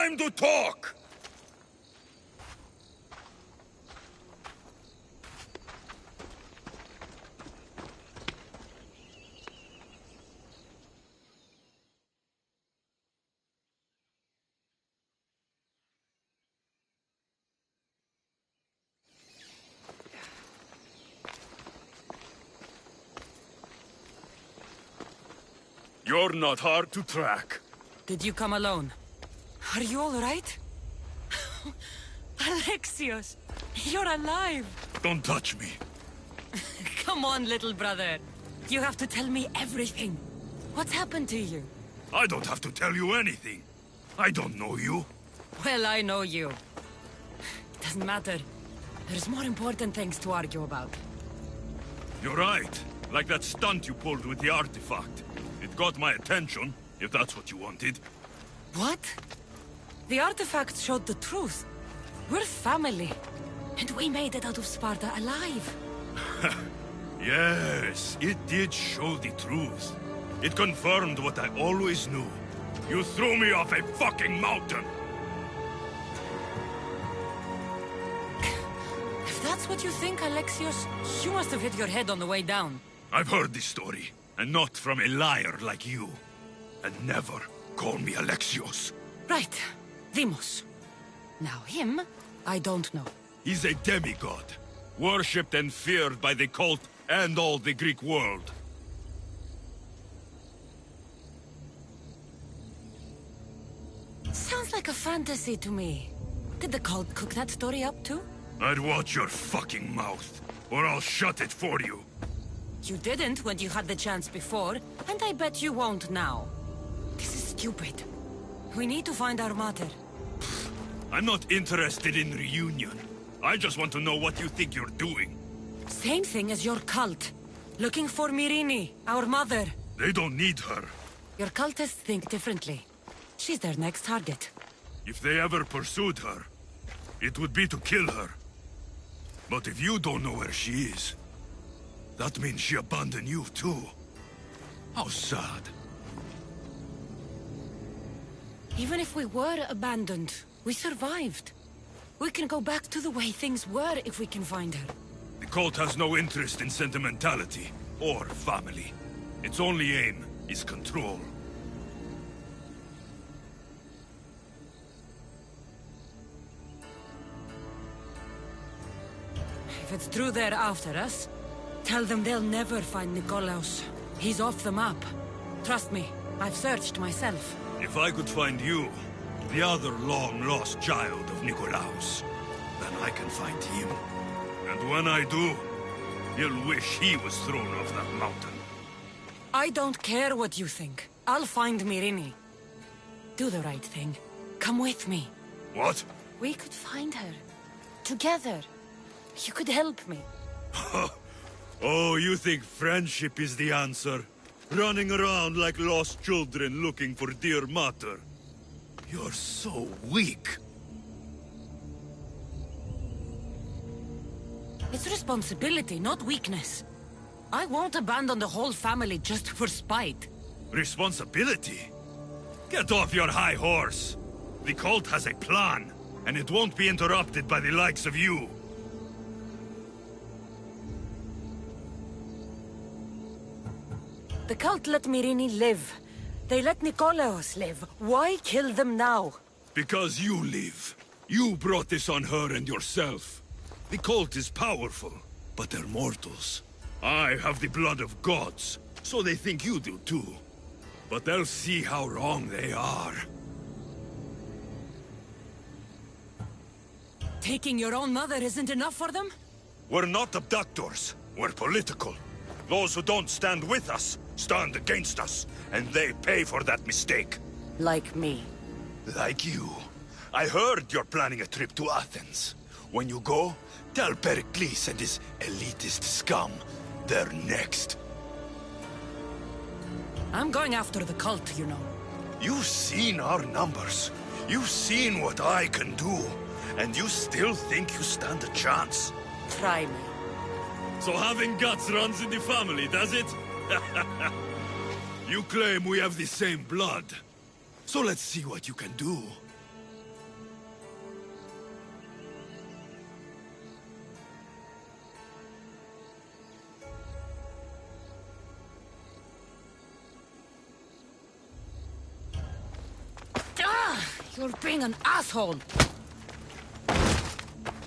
time to talk! You're not hard to track. Did you come alone? Are you all right? Alexios, you're alive! Don't touch me. Come on, little brother. You have to tell me everything. What's happened to you? I don't have to tell you anything. I don't know you. Well, I know you. It doesn't matter. There's more important things to argue about. You're right. Like that stunt you pulled with the artifact. It got my attention, if that's what you wanted. What? The artifact showed the truth. We're family. And we made it out of Sparta alive. Yes, it did show the truth. It confirmed what I always knew. You threw me off a fucking mountain! If that's what you think, Alexios, you must have hit your head on the way down. I've heard this story, and not from a liar like you. And never call me Alexios. Right. Demos. Now him, I don't know. He's a demigod, worshipped and feared by the cult and all the Greek world. Sounds like a fantasy to me. Did the cult cook that story up too? I'd watch your fucking mouth, or I'll shut it for you. You didn't when you had the chance before, and I bet you won't now. This is stupid. We need to find our mater. I'm not interested in reunion. I just want to know what you think you're doing. Same thing as your cult. Looking for Myrrine, our mother. They don't need her. Your cultists think differently. She's their next target. If they ever pursued her, it would be to kill her. But if you don't know where she is, that means she abandoned you too. How sad. Even if we were abandoned, we survived. We can go back to the way things were if we can find her. The cult has no interest in sentimentality or family. Its only aim is control. If it's true they're after us, tell them they'll never find Nikolaos. He's off the map. Trust me, I've searched myself. If I could find you, the other long-lost child of Nikolaos, then I can find him. And when I do, he'll wish he was thrown off that mountain. I don't care what you think. I'll find Myrrine. Do the right thing. Come with me. What? We could find her. Together. You could help me. Oh, you think friendship is the answer? Running around like lost children looking for dear mater. You're so weak. It's responsibility, not weakness. I won't abandon the whole family just for spite. Responsibility? Get off your high horse. The cult has a plan, and it won't be interrupted by the likes of you. The cult let Myrrine live. They let Nikolaos live. Why kill them now? Because you live. You brought this on her and yourself. The cult is powerful, but they're mortals. I have the blood of gods, so they think you do too. But they'll see how wrong they are. Taking your own mother isn't enough for them? We're not abductors. We're political. Those who don't stand with us stand against us, and they pay for that mistake. Like me. Like you. I heard you're planning a trip to Athens. When you go, tell Pericles and his elitist scum they're next. I'm going after the cult, you know. You've seen our numbers. You've seen what I can do. And you still think you stand a chance? Try me. So having guts runs in the family, does it? You claim we have the same blood. So let's see what you can do. You're being an asshole!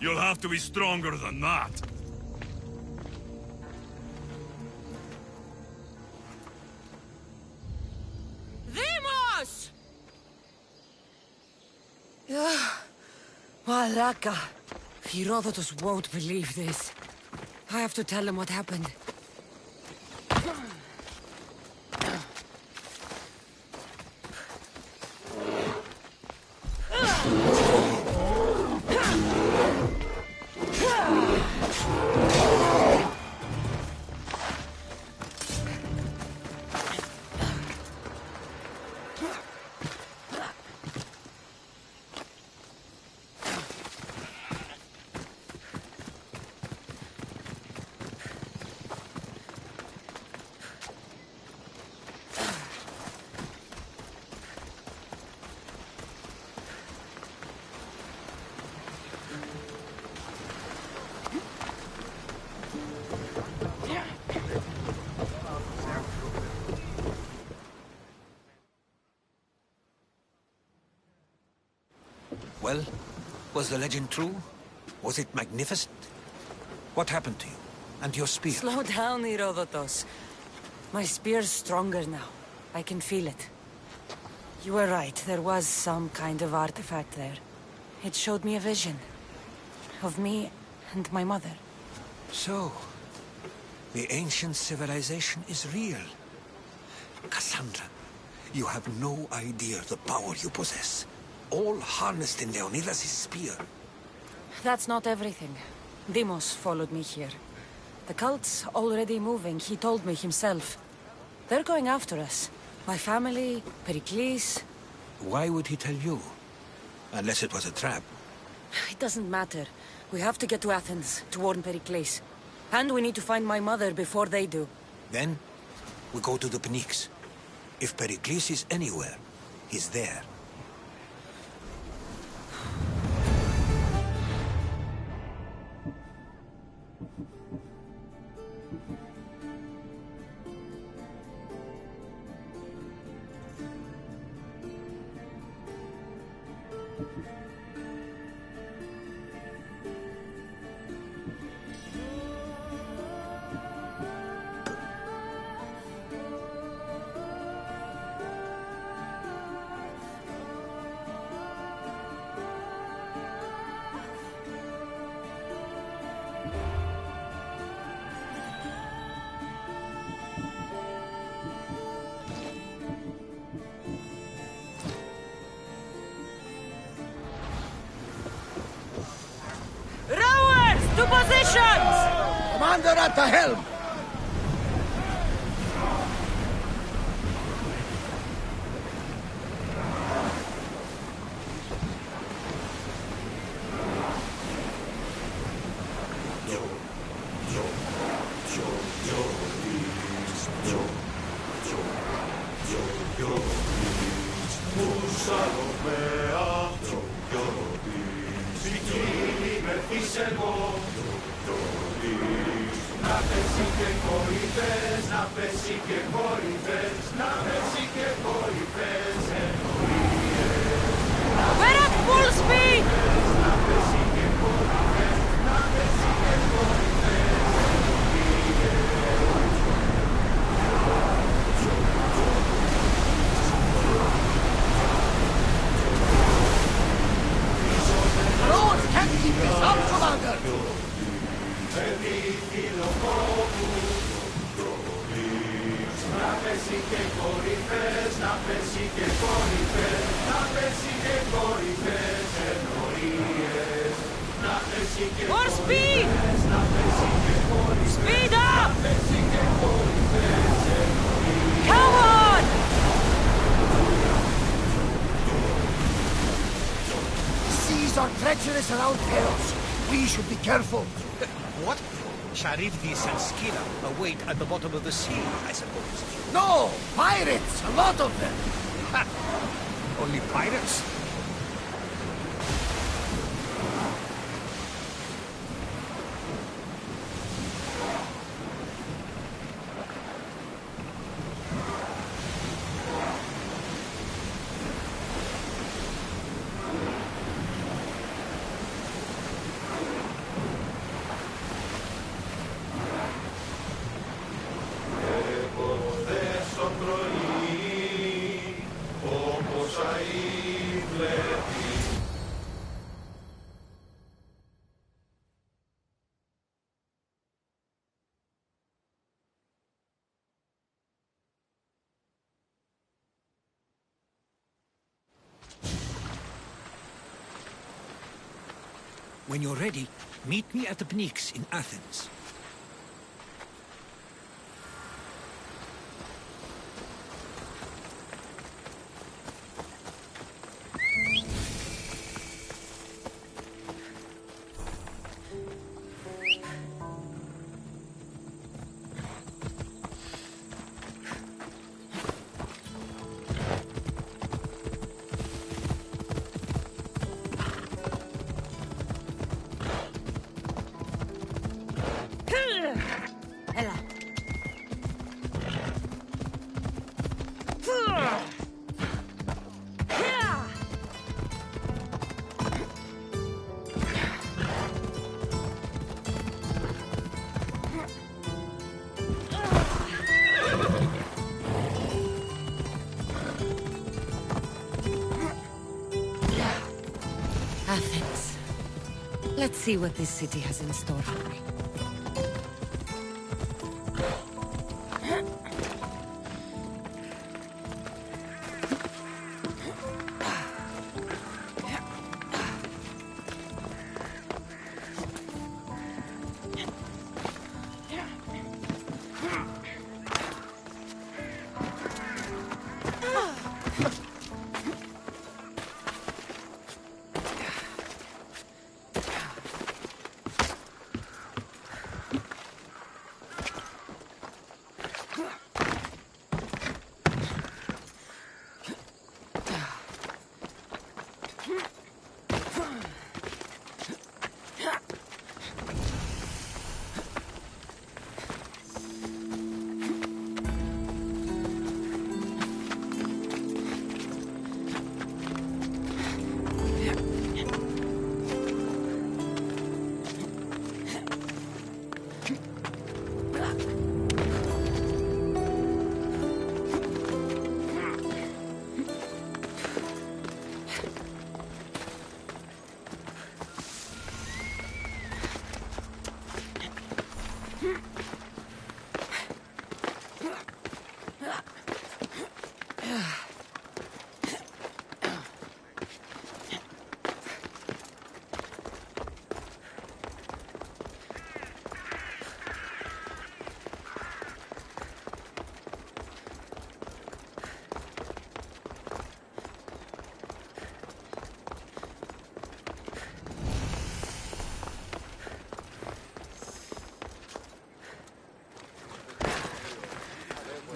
You'll have to be stronger than that. Demos! Malaka. Herodotus won't believe this. I have to tell him what happened. Well, was the legend true? Was it magnificent? What happened to you? And your spear? Slow down, Herodotus. My spear's stronger now. I can feel it. You were right, there was some kind of artifact there. It showed me a vision. Of me and my mother. So, the ancient civilization is real. Cassandra, you have no idea the power you possess. All harnessed in Leonidas' spear. That's not everything. Demos followed me here. The cult's already moving, he told me himself. They're going after us. My family, Pericles. Why would he tell you? Unless it was a trap. It doesn't matter. We have to get to Athens, to warn Pericles. And we need to find my mother before they do. Then, we go to the Pnyx. If Pericles is anywhere, he's there. Rowers, to positions! Commander at the helm! We're at full speed! Rowers can't keep this up, Commander! More speed! Speed up! Come on! The seas are treacherous around Paros. We should be careful. What? Charybdis and Scylla await at the bottom of the sea, I suppose. No! Pirates! A lot of them! Ha! Only pirates? When you're ready, meet me at the Pnyx in Athens. Athens. Let's see what this city has in store for me.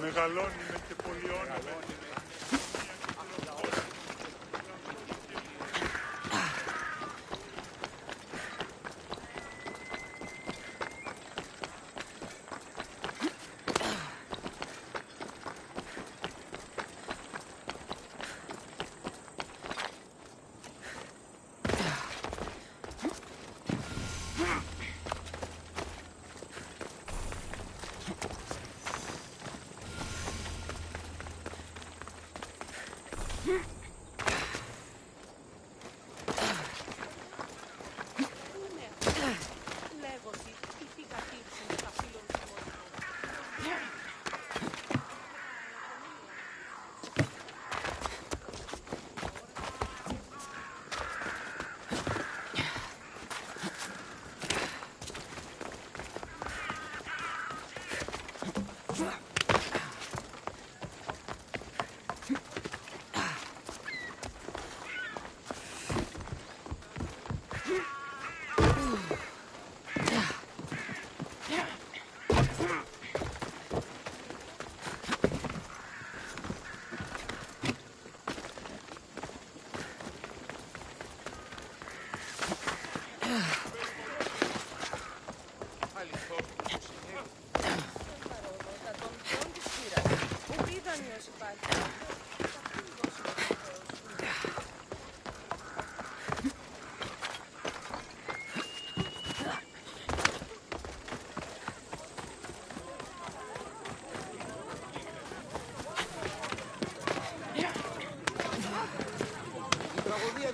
Μεγαλώνει με και πολιώνει.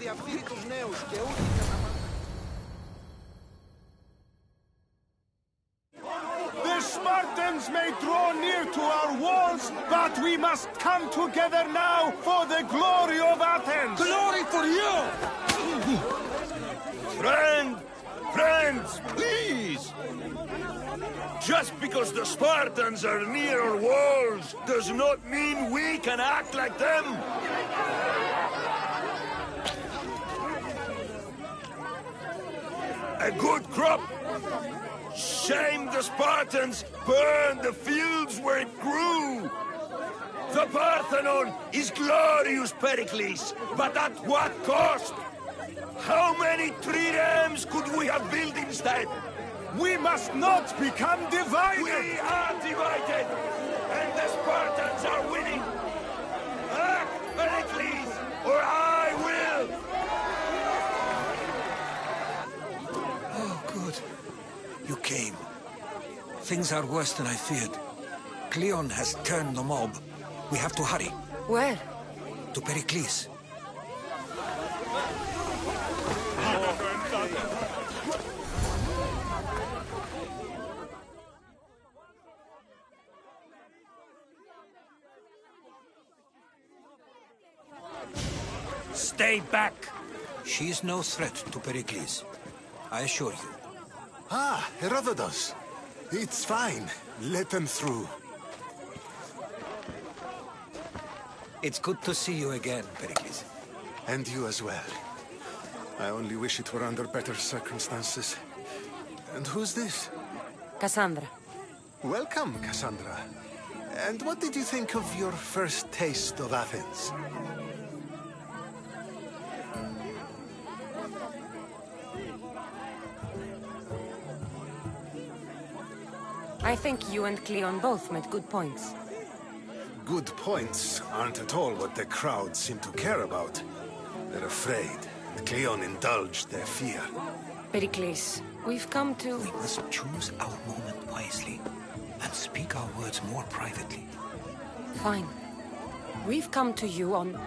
διαφθείρει τους νέους και ούτε The Spartans may draw near to our walls, but we must come together now for the glory of Athens! Glory for you! Friend, friends, please! Just because the Spartans are near our walls does not mean we can act like them! A good crop! Shame the Spartans burned the fields where it grew! The Parthenon is glorious, Pericles, but at what cost? How many triremes could we have built instead? We must not become divided! We are divided, and the Spartans are winning! Act, Pericles, or I will! Oh, good. You came. Things are worse than I feared. Cleon has turned the mob. We have to hurry. Where? To Pericles. Stay back! She is no threat to Pericles. I assure you. Ah, Herodotus. It's fine. Let them through. It's good to see you again, Pericles. And you as well. I only wish it were under better circumstances. And who's this? Cassandra. Welcome, Cassandra. And what did you think of your first taste of Athens? I think you and Cleon both made good points. Good points aren't at all what the crowd seem to care about. They're afraid, and Cleon indulged their fear. Pericles, we've come to... We must choose our moment wisely, and speak our words more privately. Fine. We've come to you on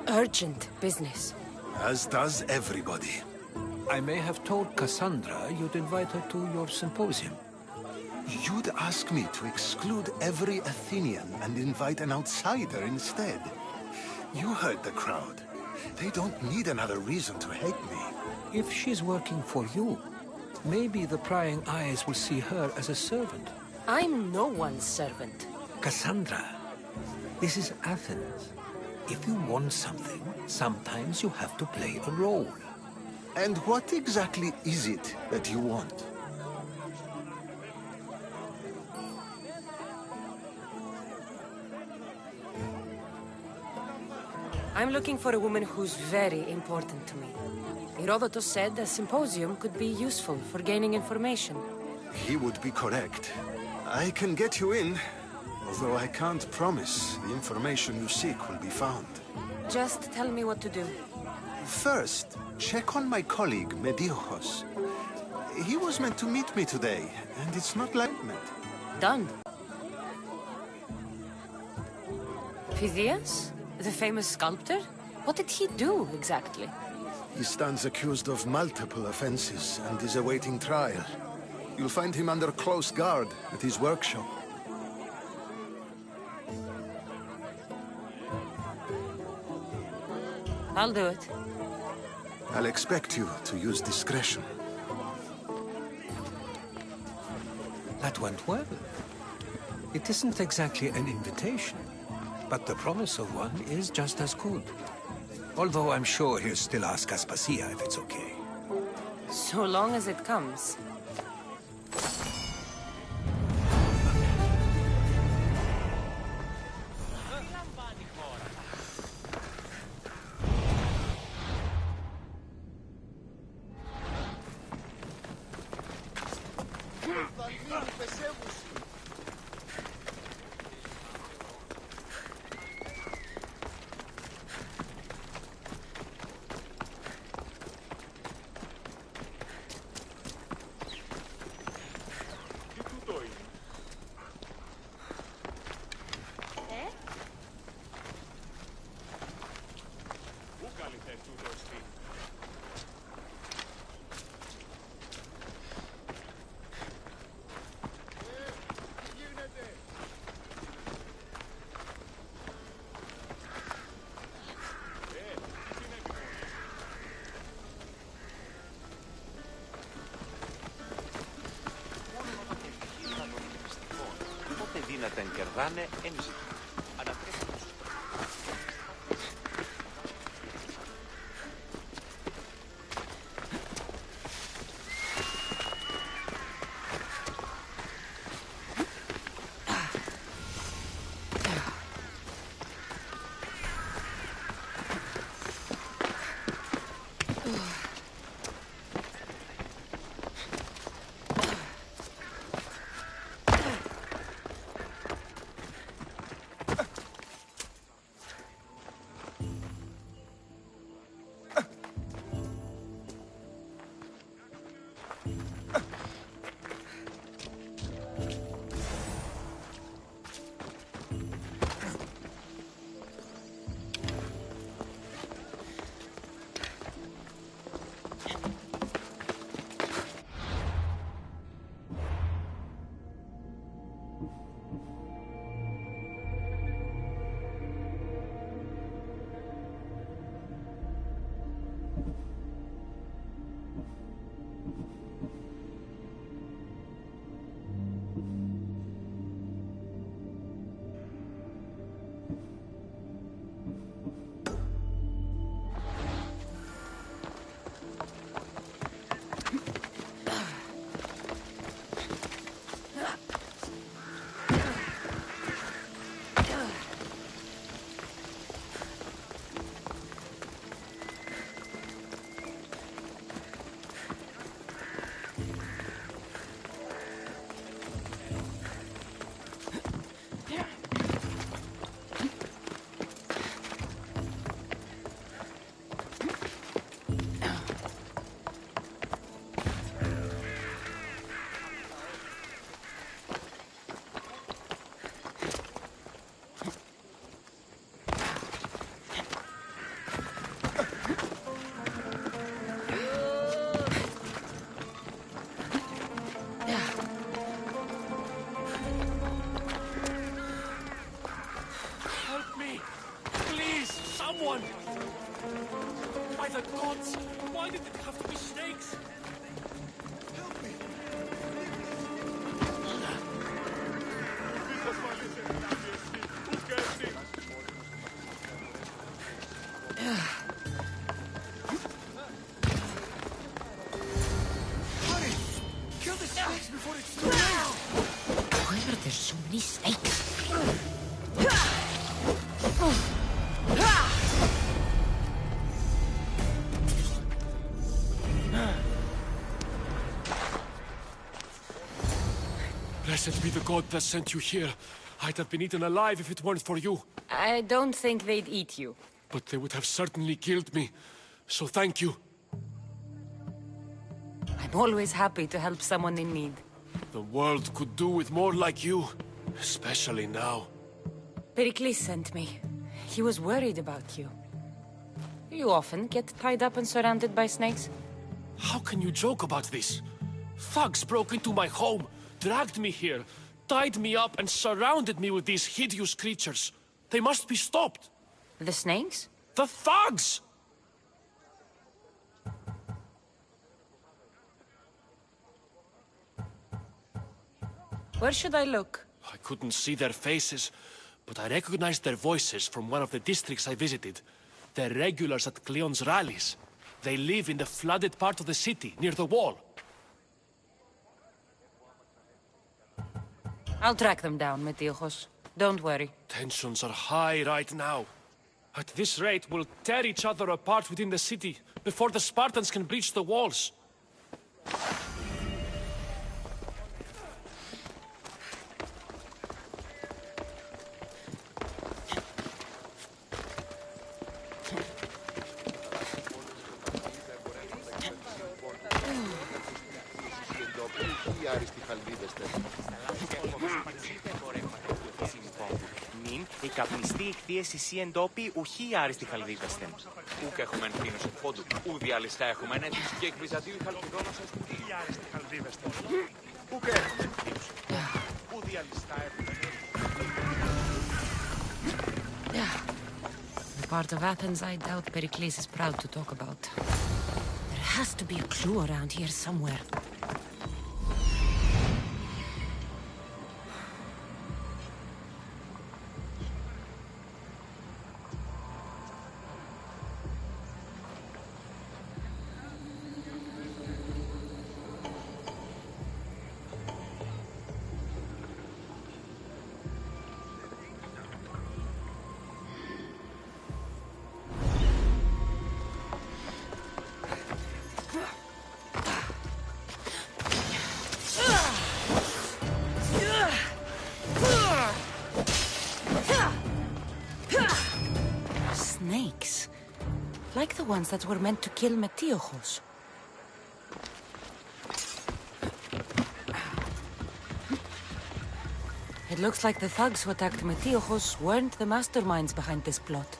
urgent business. As does everybody. I may have told Cassandra you'd invite her to your symposium. You'd ask me to exclude every Athenian and invite an outsider instead. You heard the crowd. They don't need another reason to hate me. If she's working for you, maybe the prying eyes will see her as a servant. I'm no one's servant. Cassandra, this is Athens. If you want something, sometimes you have to play a role. And what exactly is it that you want? I'm looking for a woman who's very important to me. Herodotus said a symposium could be useful for gaining information. He would be correct. I can get you in, although I can't promise the information you seek will be found. Just tell me what to do. First, check on my colleague, Medeiros. He was meant to meet me today, and it's not like meant. Done. Phidias? The famous sculptor? What did he do, exactly? He stands accused of multiple offenses and is awaiting trial. You'll find him under close guard at his workshop. I'll do it. I'll expect you to use discretion. That went well. It isn't exactly an invitation, but the promise of one is just as good. Although I'm sure he'll still ask Aspasia if it's okay. So long as it comes. να την κερδάνε έμψη. By the gods! Why did it have to be snakes? Help me! Hurry! Kill the snakes before it's too late! Why are there so many snakes? Blessed be the god that sent you here. I'd have been eaten alive if it weren't for you. I don't think they'd eat you. But they would have certainly killed me. So thank you. I'm always happy to help someone in need. The world could do with more like you. Especially now. Pericles sent me. He was worried about you. You often get tied up and surrounded by snakes? How can you joke about this? Thugs broke into my home, dragged me here, tied me up and surrounded me with these hideous creatures. They must be stopped. The snakes? The thugs! Where should I look? I couldn't see their faces, but I recognized their voices from one of the districts I visited. They're regulars at Cleon's rallies. They live in the flooded part of the city, near the wall. I'll track them down, Metiochos. Don't worry. Tensions are high right now. At this rate, we'll tear each other apart within the city, before the Spartans can breach the walls. Η καπνιστή ηχθείες εσύ εντόπι ουχή άριστη χαλδίδεστεν. Ούκ έχουμε ενθύνωση φόντου, ου διαλυστά έχουμε ενθύνωση και εκβιζαδίου η χαλκιδόνος ως κουτί. Ουχή άριστη χαλδίδεστεν. Ούκ έχουμε ενθύνωση φόντου, ου διαλυστά έχουμε The part of Athens I doubt Pericles is proud to talk about. There has to be a clue around here somewhere. the ones that were meant to kill Metiochos? It looks like the thugs who attacked Metiochos weren't the masterminds behind this plot.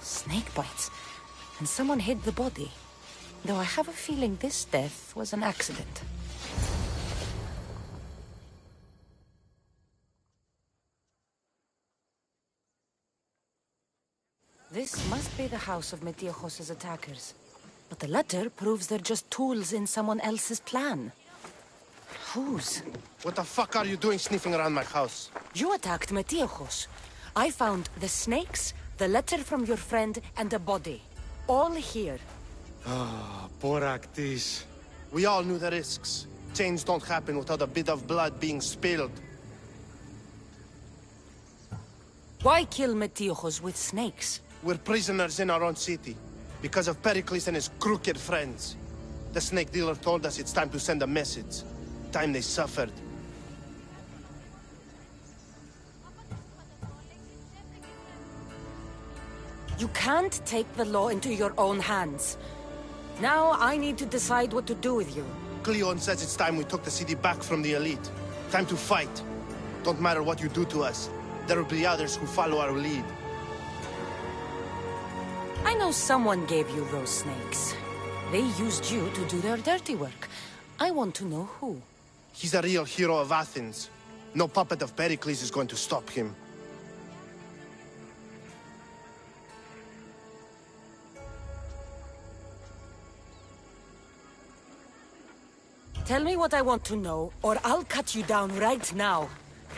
Snake bites. And someone hid the body. Though I have a feeling this death was an accident. This must be the house of Metiochos' attackers. But the letter proves they're just tools in someone else's plan. Whose? What the fuck are you doing sniffing around my house? You attacked Metiochos. I found the snakes, the letter from your friend, and a body. All here. Ah, Boraktis. We all knew the risks. Change don't happen without a bit of blood being spilled. Why kill Metiochos with snakes? We're prisoners in our own city, because of Pericles and his crooked friends. The snake dealer told us it's time to send a message. Time they suffered. You can't take the law into your own hands. Now I need to decide what to do with you. Cleon says it's time we took the city back from the elite. Time to fight. Don't matter what you do to us. There will be others who follow our lead. I know someone gave you those snakes. They used you to do their dirty work. I want to know who. He's a real hero of Athens. No puppet of Pericles is going to stop him. Tell me what I want to know, or I'll cut you down right now.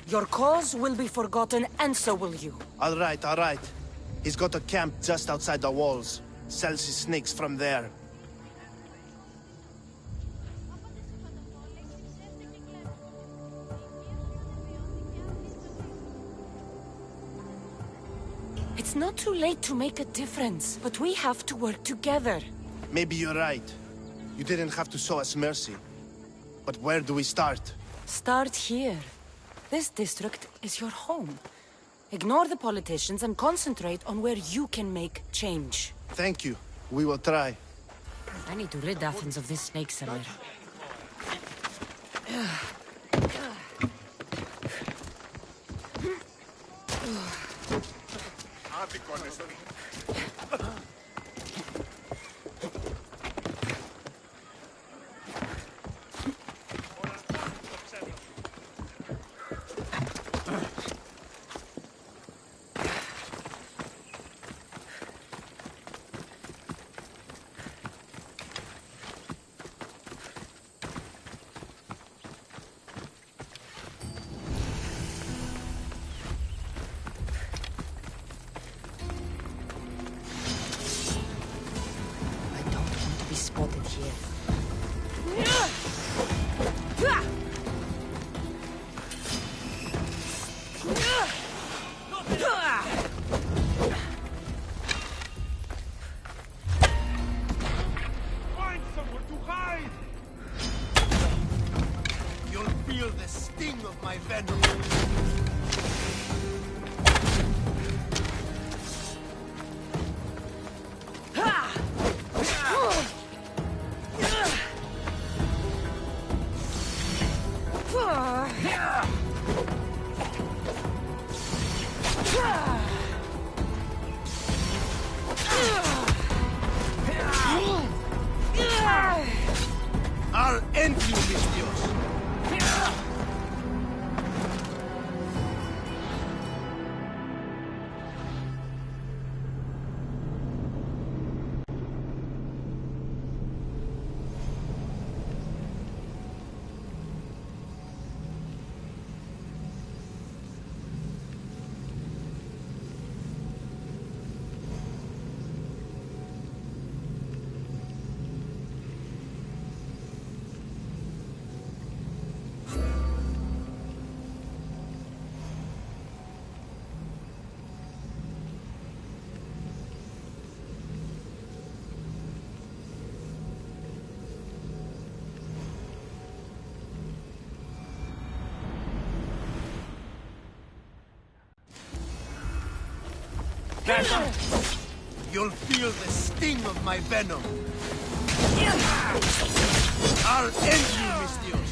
Your cause will be forgotten, and so will you. All right, all right. He's got a camp just outside the walls. Sells his snakes from there. It's not too late to make a difference, but we have to work together. Maybe you're right. You didn't have to show us mercy. But where do we start? Start here. This district is your home. Ignore the politicians and concentrate on where you can make change. Thank you. We will try. I need to rid Athens of this snake seller. Spotted here. Find somewhere to hide! You'll feel the sting of my venom. I'll end you, Mistios! better? You'll feel the sting of my venom. I'll end you, Mistios.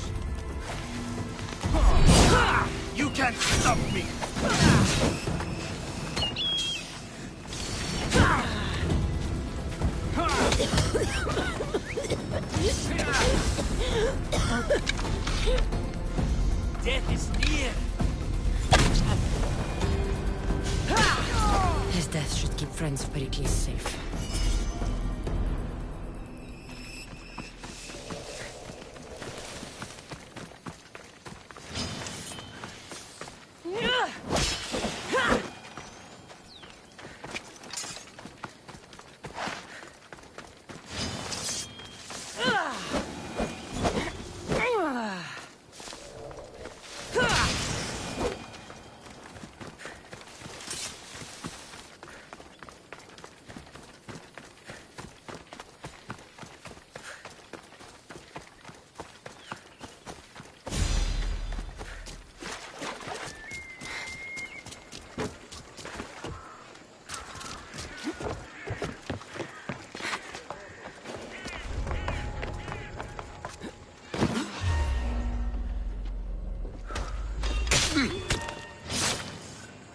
You can't stop me. Death is near. His death should keep friends of Pericles safe.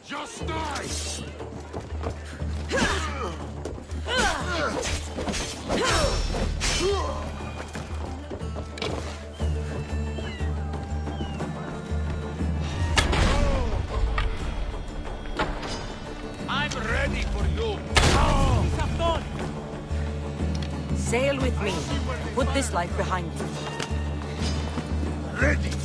Just die! I'm ready for you. Sail with me. Put this life behind you. Ready.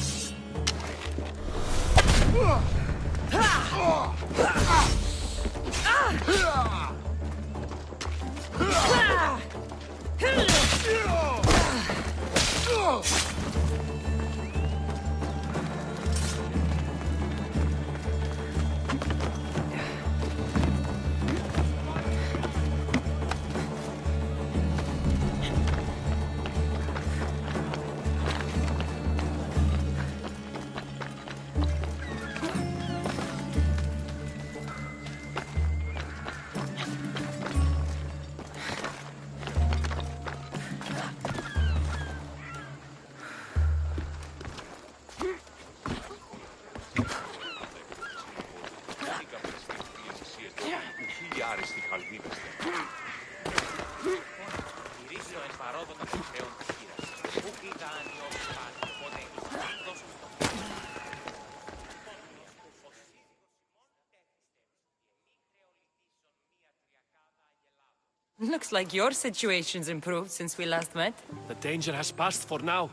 Looks like your situation's improved since we last met. The danger has passed for now.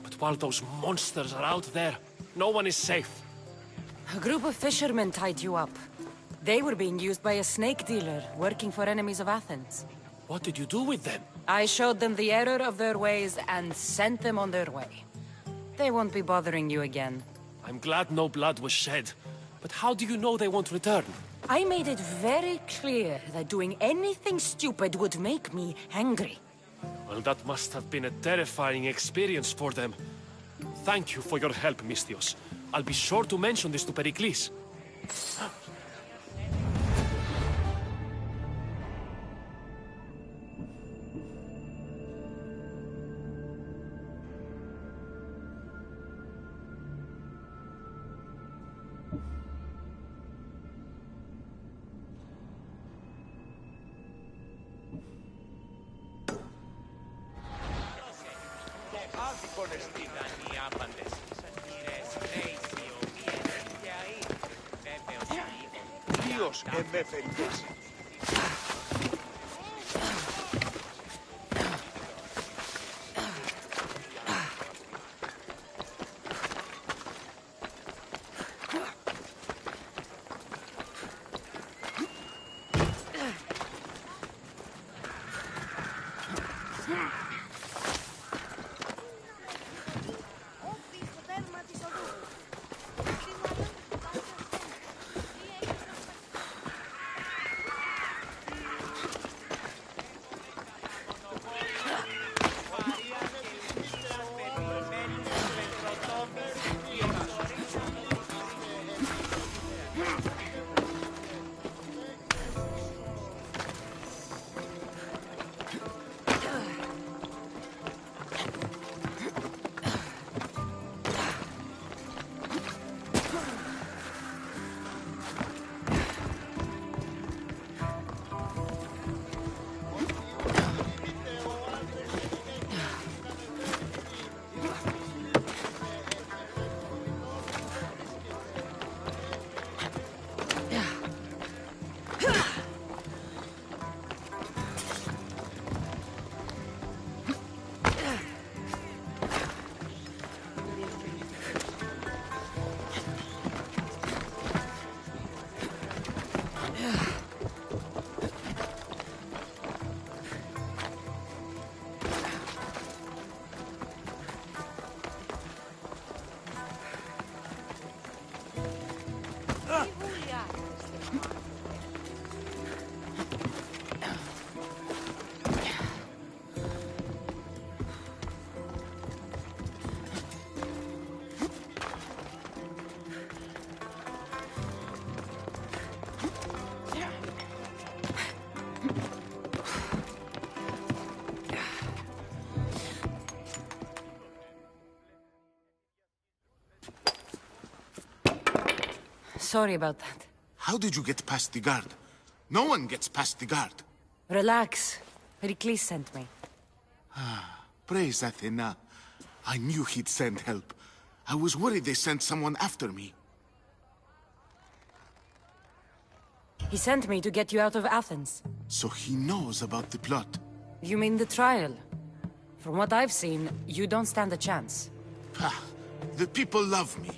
But while those monsters are out there, no one is safe. A group of fishermen tied you up. They were being used by a snake dealer working for enemies of Athens. What did you do with them? I showed them the error of their ways and sent them on their way. They won't be bothering you again. I'm glad no blood was shed. But how do you know they won't return? I made it very clear that doing anything stupid would make me angry. Well, that must have been a terrifying experience for them. Thank you for your help, Mistios. I'll be sure to mention this to Pericles. Dios me feliz. sorry about that. How did you get past the guard? No one gets past the guard. Relax. Pericles sent me. Praise Athena. I knew he'd send help. I was worried they sent someone after me. He sent me to get you out of Athens. So he knows about the plot. You mean the trial? From what I've seen, you don't stand a chance. Ha! The people love me.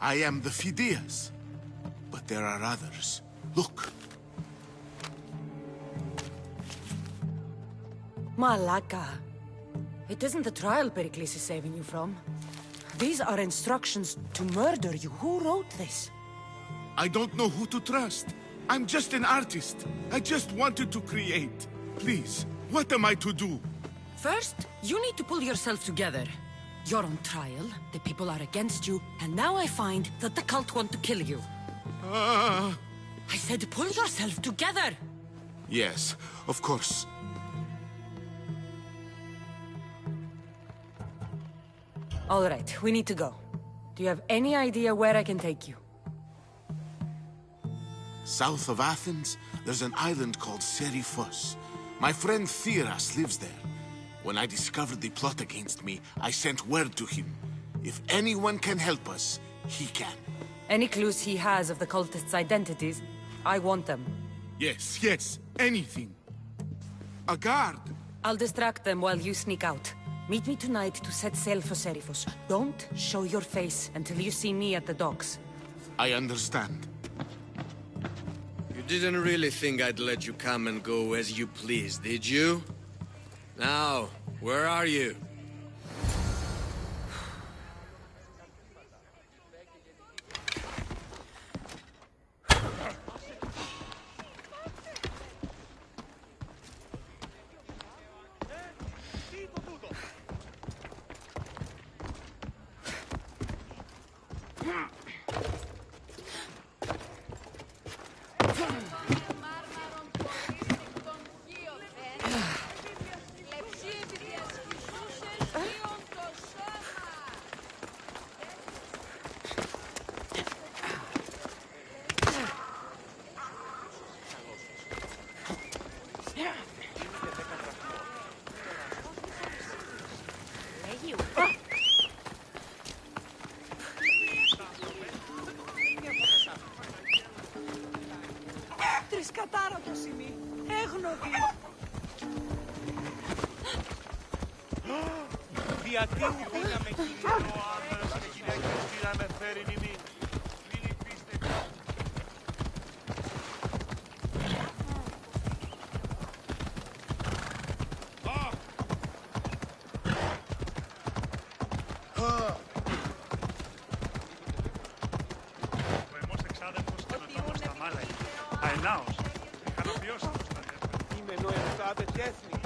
I am the Phidias. But there are others. Look. Malaka. It isn't the trial Pericles is saving you from. These are instructions to murder you. Who wrote this? I don't know who to trust. I'm just an artist. I just wanted to create. Please, what am I to do? First, you need to pull yourself together. You're on trial, the people are against you, and now I find that the cult want to kill you. I said pull yourself together! Yes, of course. All right, we need to go. Do you have any idea where I can take you? South of Athens, there's an island called Seriphos. My friend Theras lives there. When I discovered the plot against me, I sent word to him. If anyone can help us, he can. Any clues he has of the cultists' identities, I want them. Yes, yes, anything. A guard. I'll distract them while you sneak out. Meet me tonight to set sail for Seriphos. Don't show your face until you see me at the docks. I understand. You didn't really think I'd let you come and go as you please, did you? Now, where are you? Γιατί ουδήναμε κινητό άμερος και γυναίκες πήραμε φέρει νημί. Μη λυπήστε. Ο εμός εξάδελφος στενοτόμος στα μάλα. Αενάος. Ικανοποιός αυτός τα αδέρφια. Είμαι νόεμος αδερφιέθνη.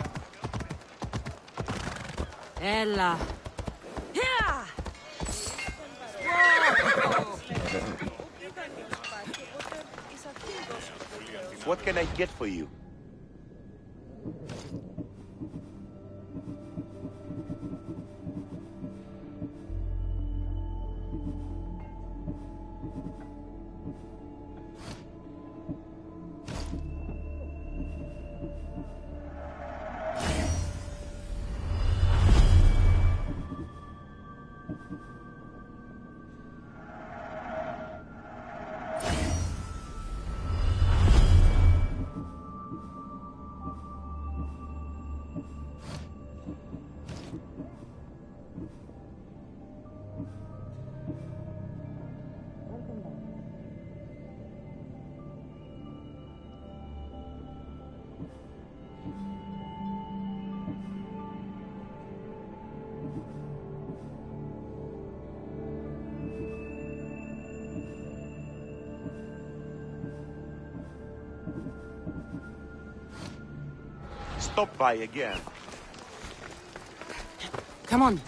Έλα. What can I get for you? Stop by again. Come on.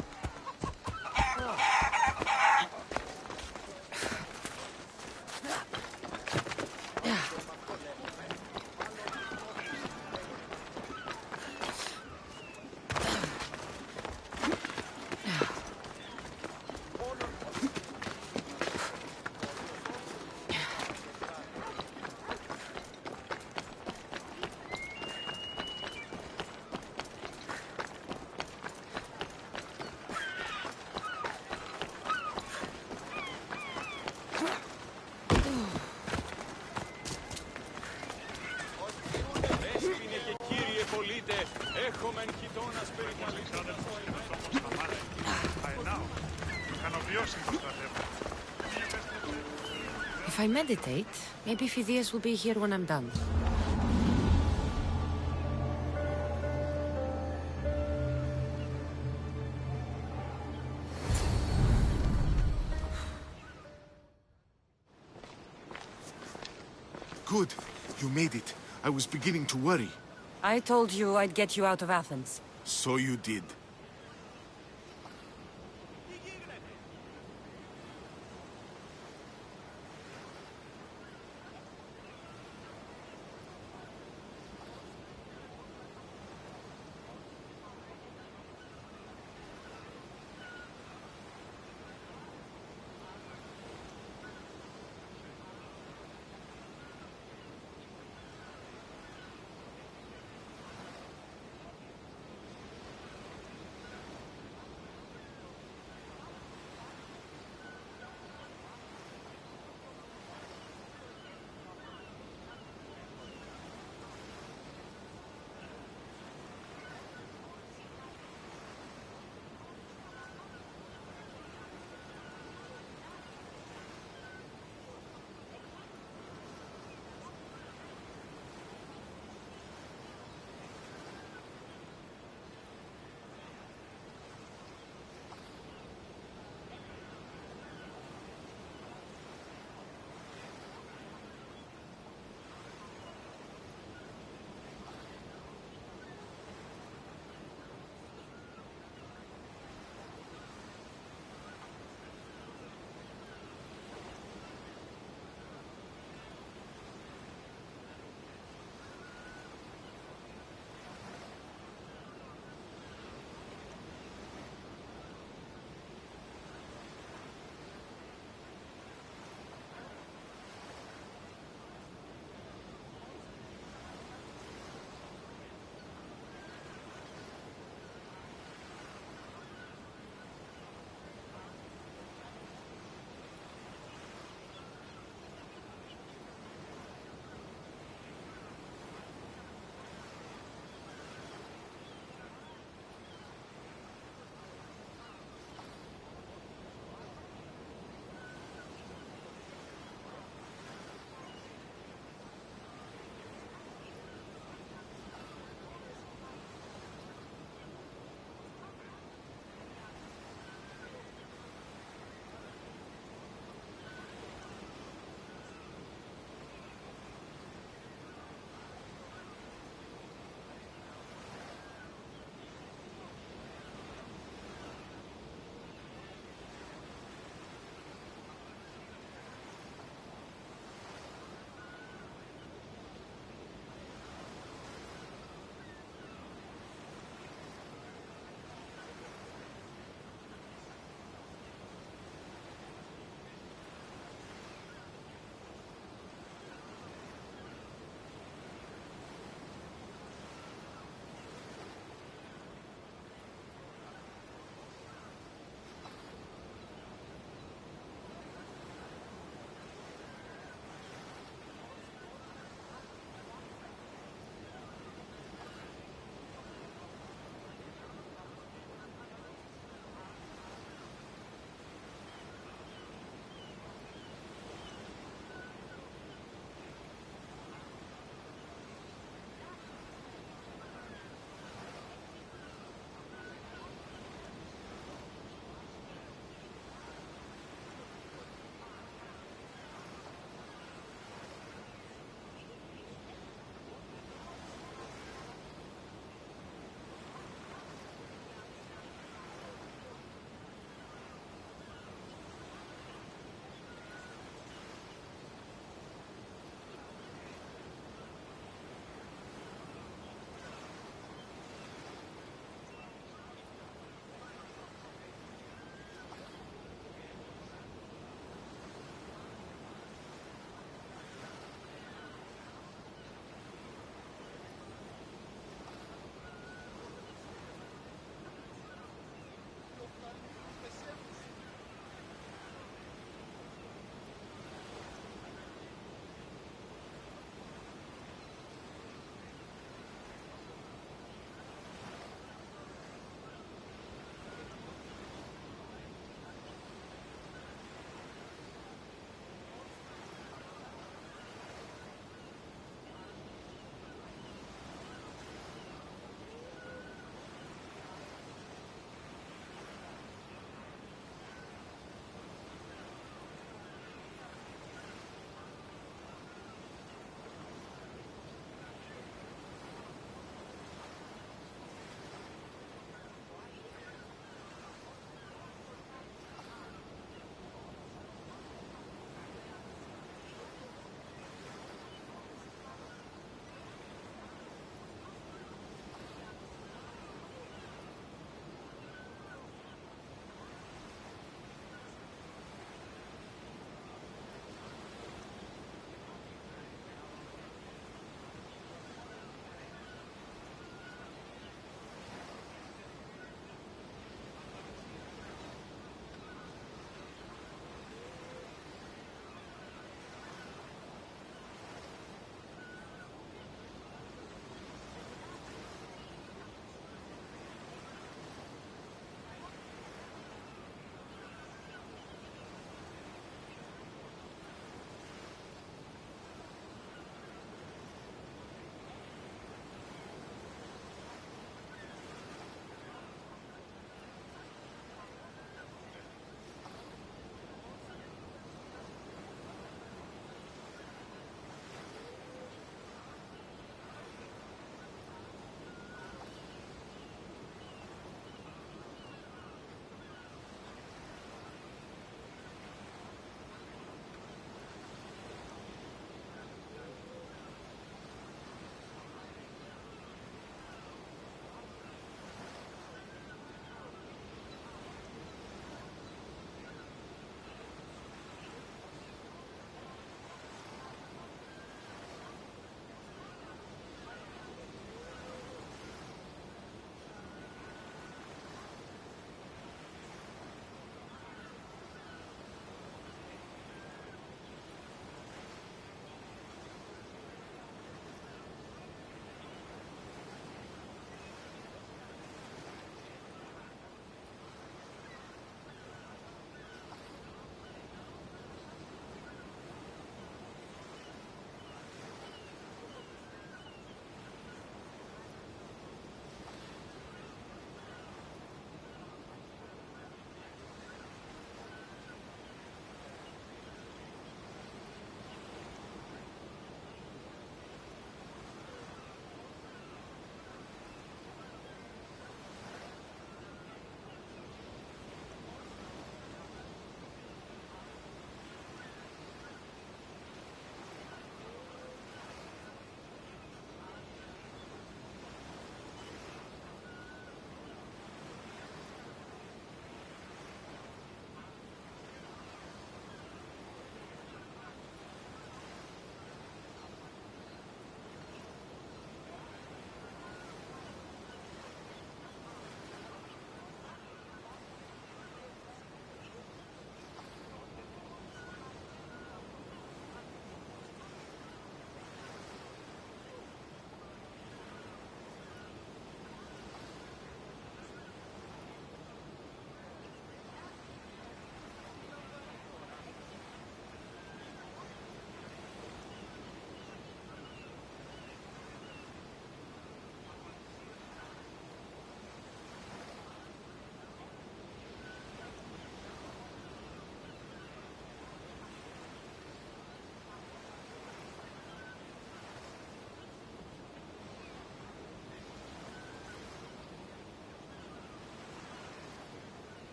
If I meditate, maybe Phidias will be here when I'm done. Good. You made it. I was beginning to worry. I told you I'd get you out of Athens. So you did.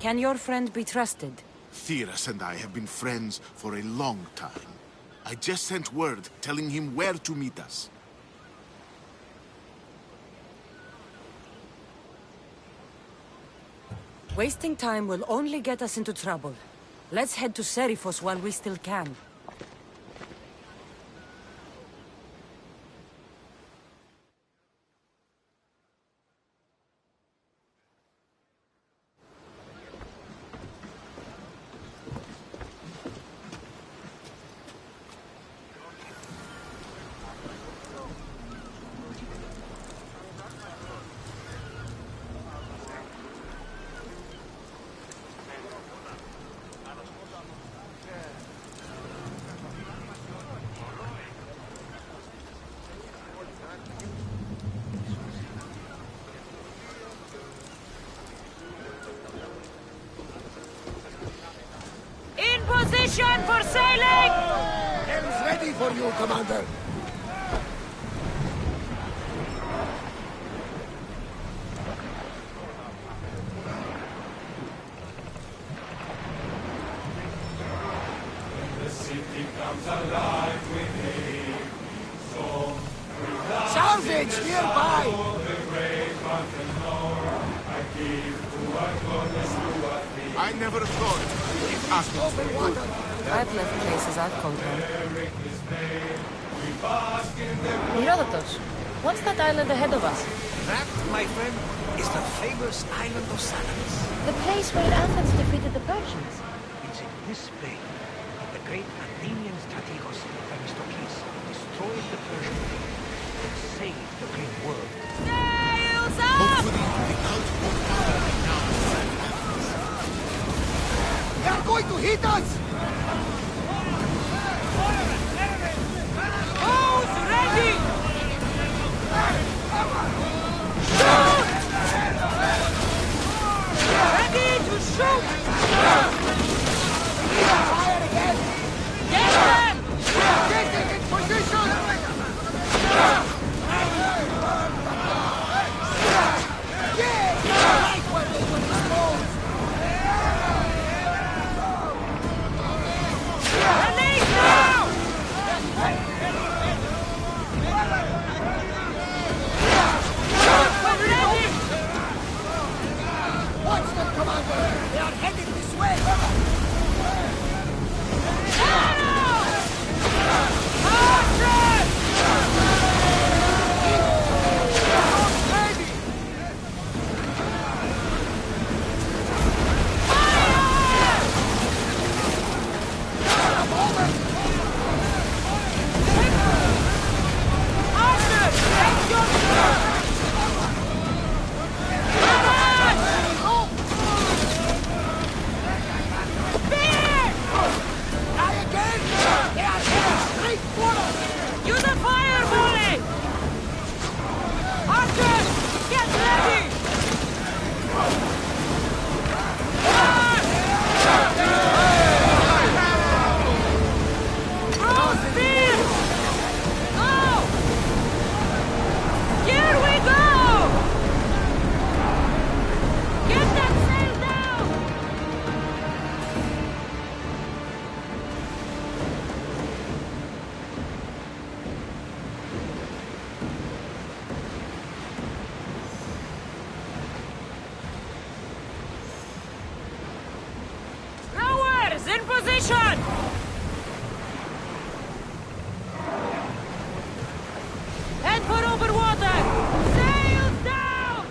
Can your friend be trusted? Theras and I have been friends for a long time. I just sent word telling him where to meet us. Wasting time will only get us into trouble. Let's head to Serifos while we still can. Position for sailing! Helm's ready for you, Commander. The city comes alive with a song. Salvage nearby! I never thought it asked me for good. I've left places I've called home. Herodotus, what's that island ahead of us? That, my friend, is the famous island of Salamis. The place where Athens defeated the Persians. It's in this bay that the great Athenian strategos Themistocles destroyed the Persian fleet and saved the great world. Sails up! Hopefully, the cult won't bother me now. They are going to hit us! Who's ready? Ready to shoot! Fire again! Get them! Getting in position! Yeah! Right where they were disposed! Release now! We're ready! Watch them, Commander! They are headed this way! Use a fire volley! Archers, get ready! Throw spears! Go! Here we go! Get that sail down! Rowers, in position! Head for over water! Sails down!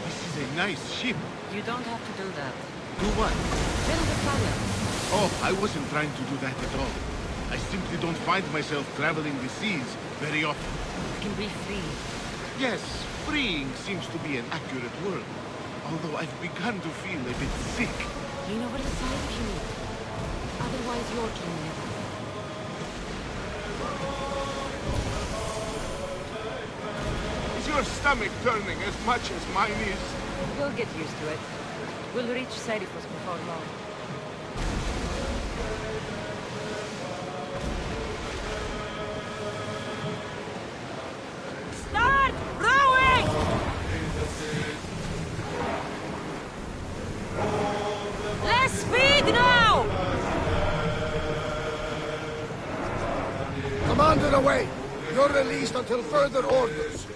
This is a nice ship. You don't have to do that. Do what? Build a fire. Oh, I wasn't trying to do that at all. I simply don't find myself traveling the seas very often. You can be free. Yes, freeing seems to be an accurate word. Although I've begun to feel a bit sick. Lean over the side if you need. Otherwise, you're killing it. Is your stomach turning as much as mine is? You'll get used to it. We'll reach Serifos before long. Commander away! You're released until further orders.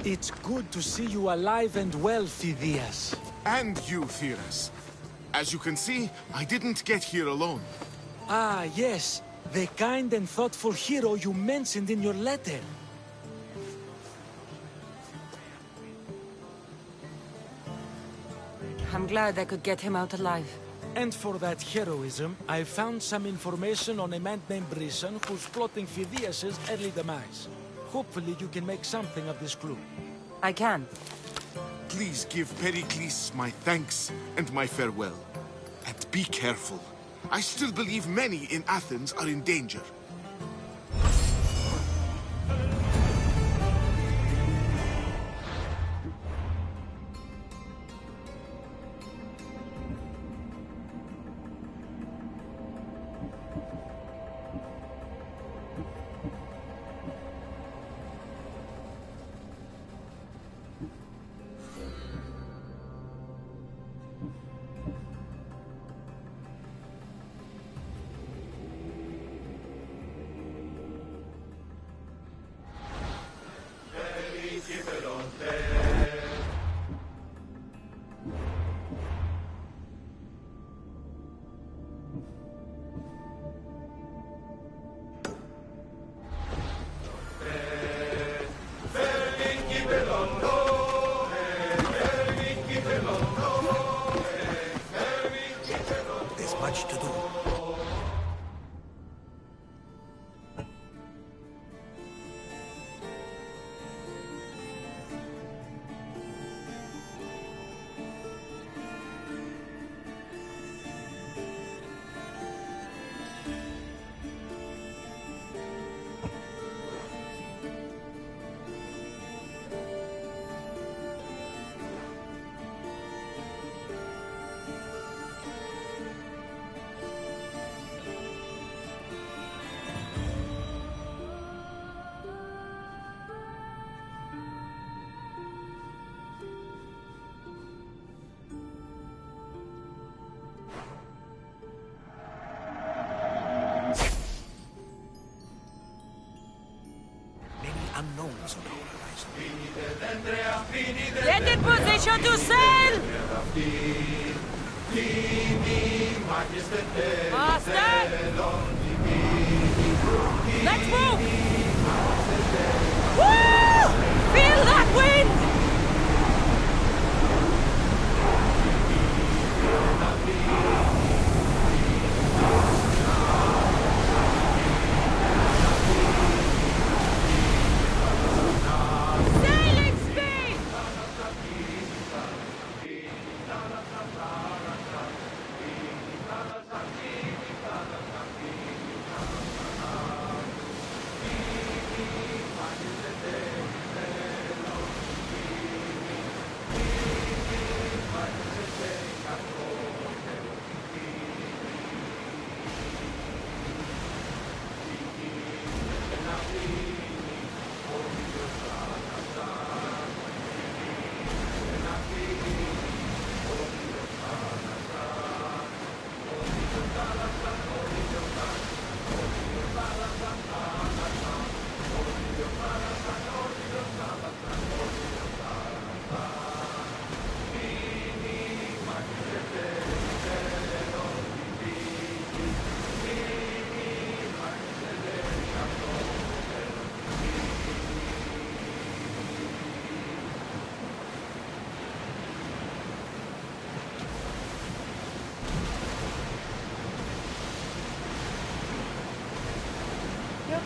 It's good to see you alive and well, Phidias. And you, Theras. As you can see, I didn't get here alone. Ah, yes. The kind and thoughtful hero you mentioned in your letter. I'm glad I could get him out alive. And for that heroism, I found some information on a man named Brisson who's plotting Phidias' early demise. Hopefully you can make something of this clue. I can. Please give Pericles my thanks and my farewell. And be careful. I still believe many in Athens are in danger. Unknowns on our horizon. Get in position to sail! Faster! Let's move! Woo! Feel that wind!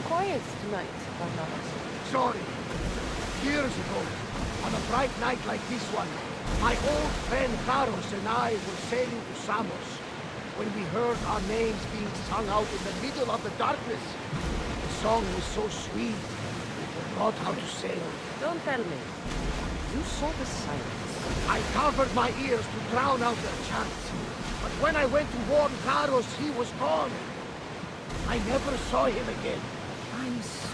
quiet tonight, Barnabas. Sorry. Years ago, on a bright night like this one, my old friend Karos and I were sailing to Samos when we heard our names being sung out in the middle of the darkness. The song was so sweet, we forgot how to sail. Don't tell me. You saw the silence. I covered my ears to drown out their chants. But when I went to warn Karos, he was gone. I never saw him again. I'm sorry.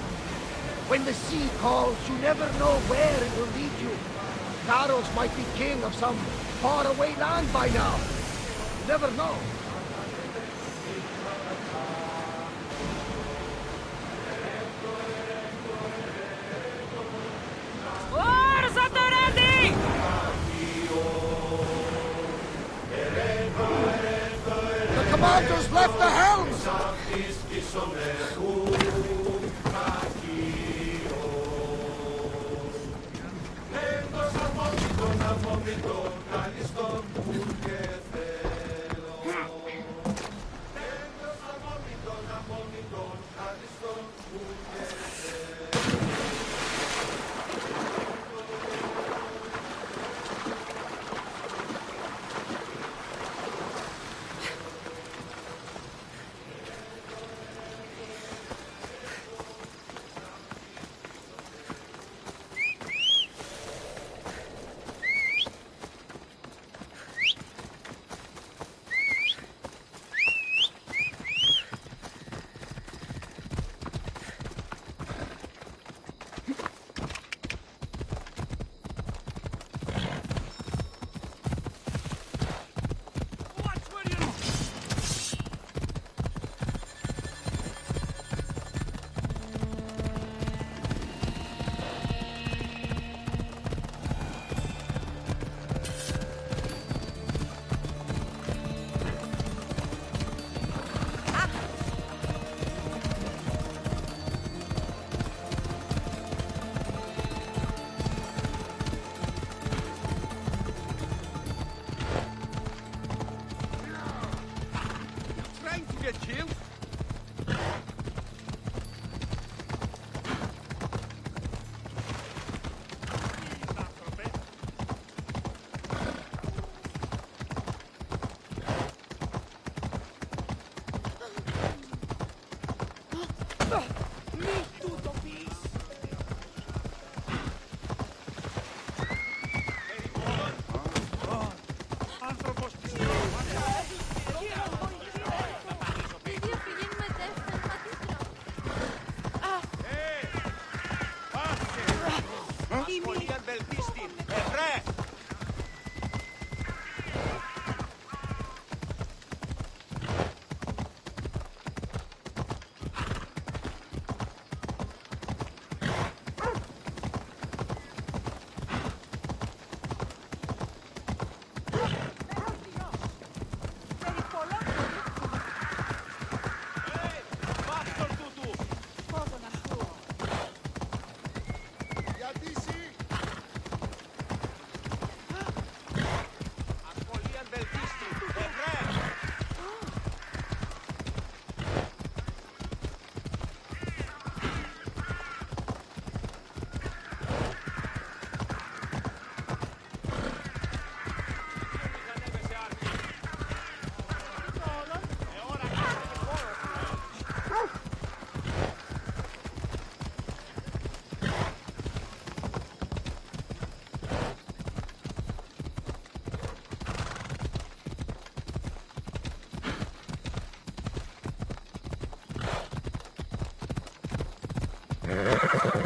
When the sea calls, you never know where it will lead you. Karos might be king of some faraway land by now. You never know. Oars at the ready! The commanders left the helms!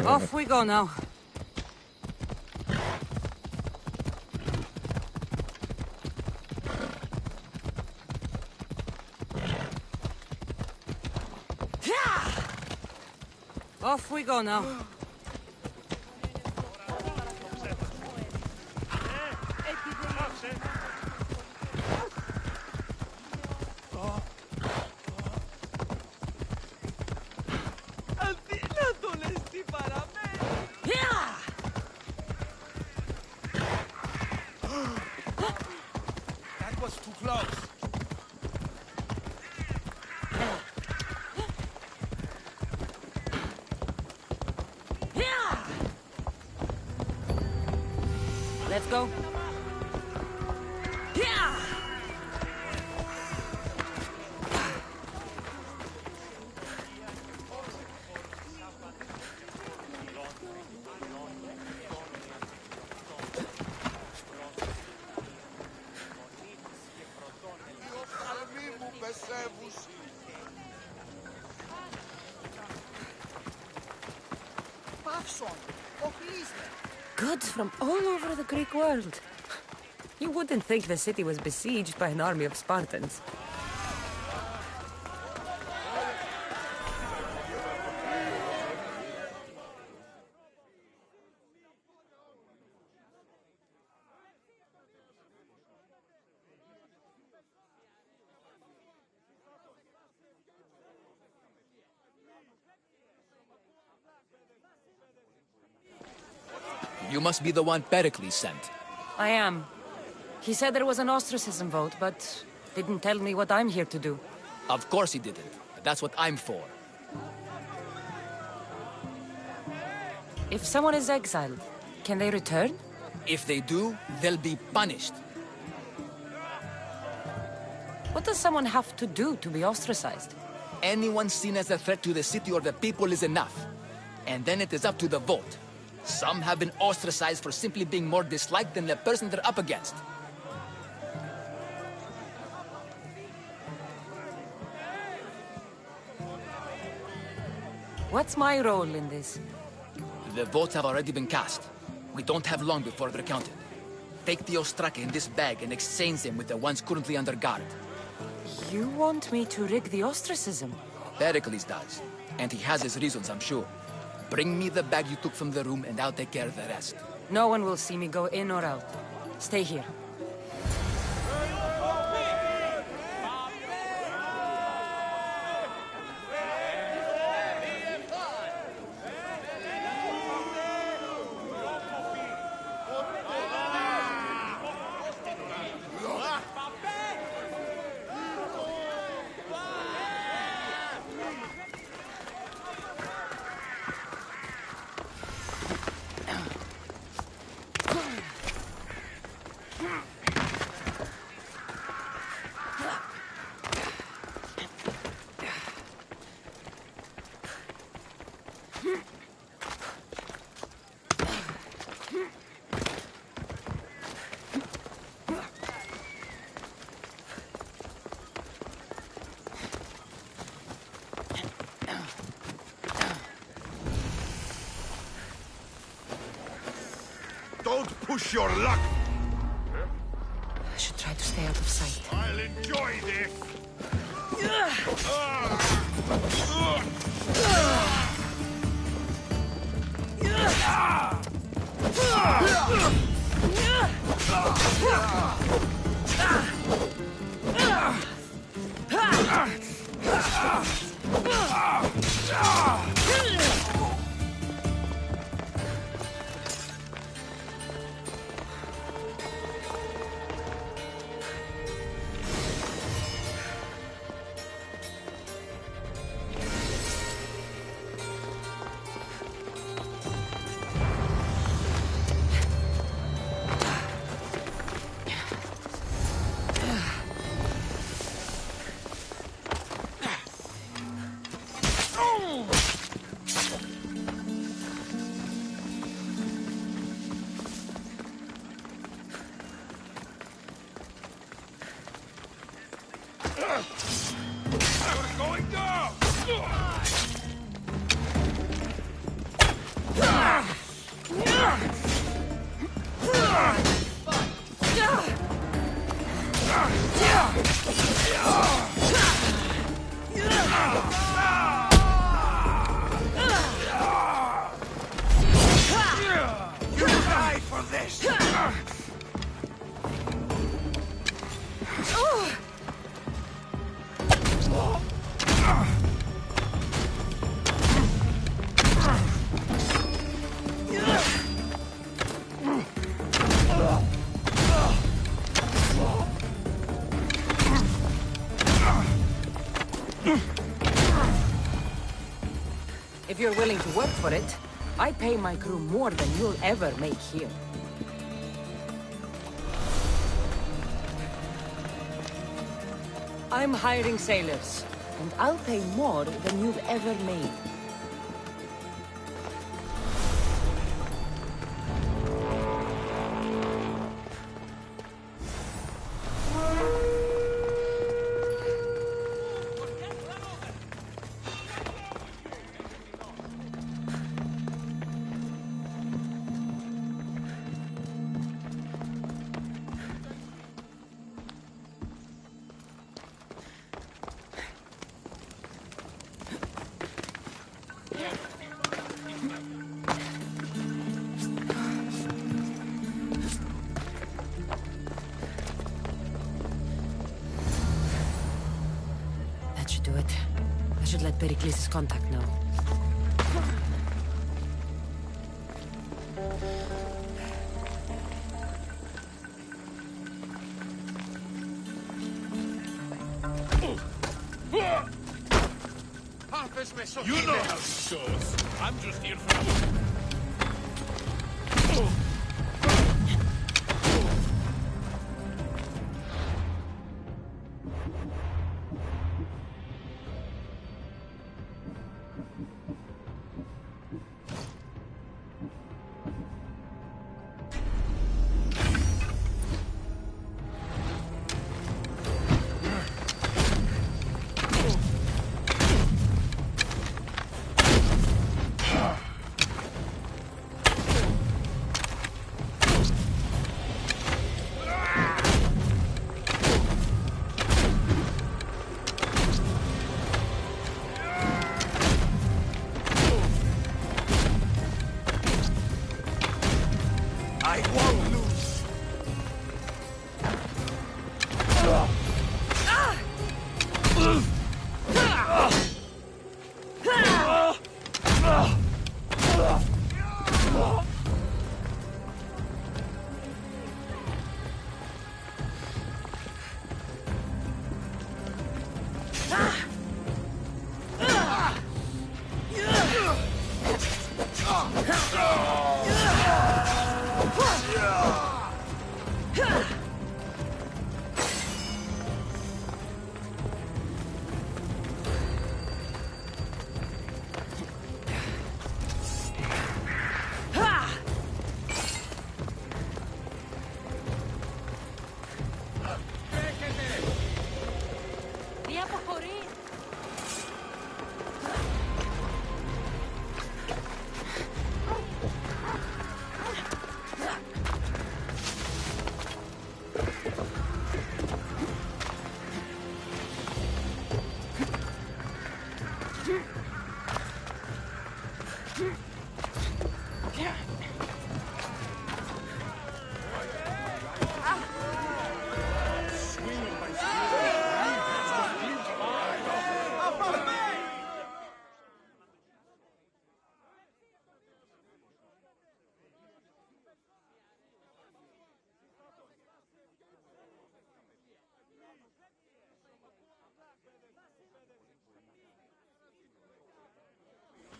Off we go now. Off we go now. That was too close. go. Yeah! Goods from all over the Greek world. You wouldn't think the city was besieged by an army of Spartans. You must be the one Pericles sent. I am. He said there was an ostracism vote, but didn't tell me what I'm here to do. Of course he didn't. That's what I'm for. If someone is exiled, can they return? If they do, they'll be punished. What does someone have to do to be ostracized? Anyone seen as a threat to the city or the people is enough. And then it is up to the vote. Some have been ostracized for simply being more disliked than the person they're up against. What's my role in this? The votes have already been cast. We don't have long before they're counted. Take the ostraka in this bag and exchange them with the ones currently under guard. You want me to rig the ostracism? Pericles does. And he has his reasons, I'm sure. Bring me the bag you took from the room and I'll take care of the rest. No one will see me go in or out. Stay here. Don't push your luck! I should try to stay out of sight. I'll enjoy this! If you're willing to work for it, I pay my crew more than you'll ever make here. I'm hiring sailors, and I'll pay more than you've ever made. That should do it. I should let Pericles' contact know. You know how it goes. I'm just here for you.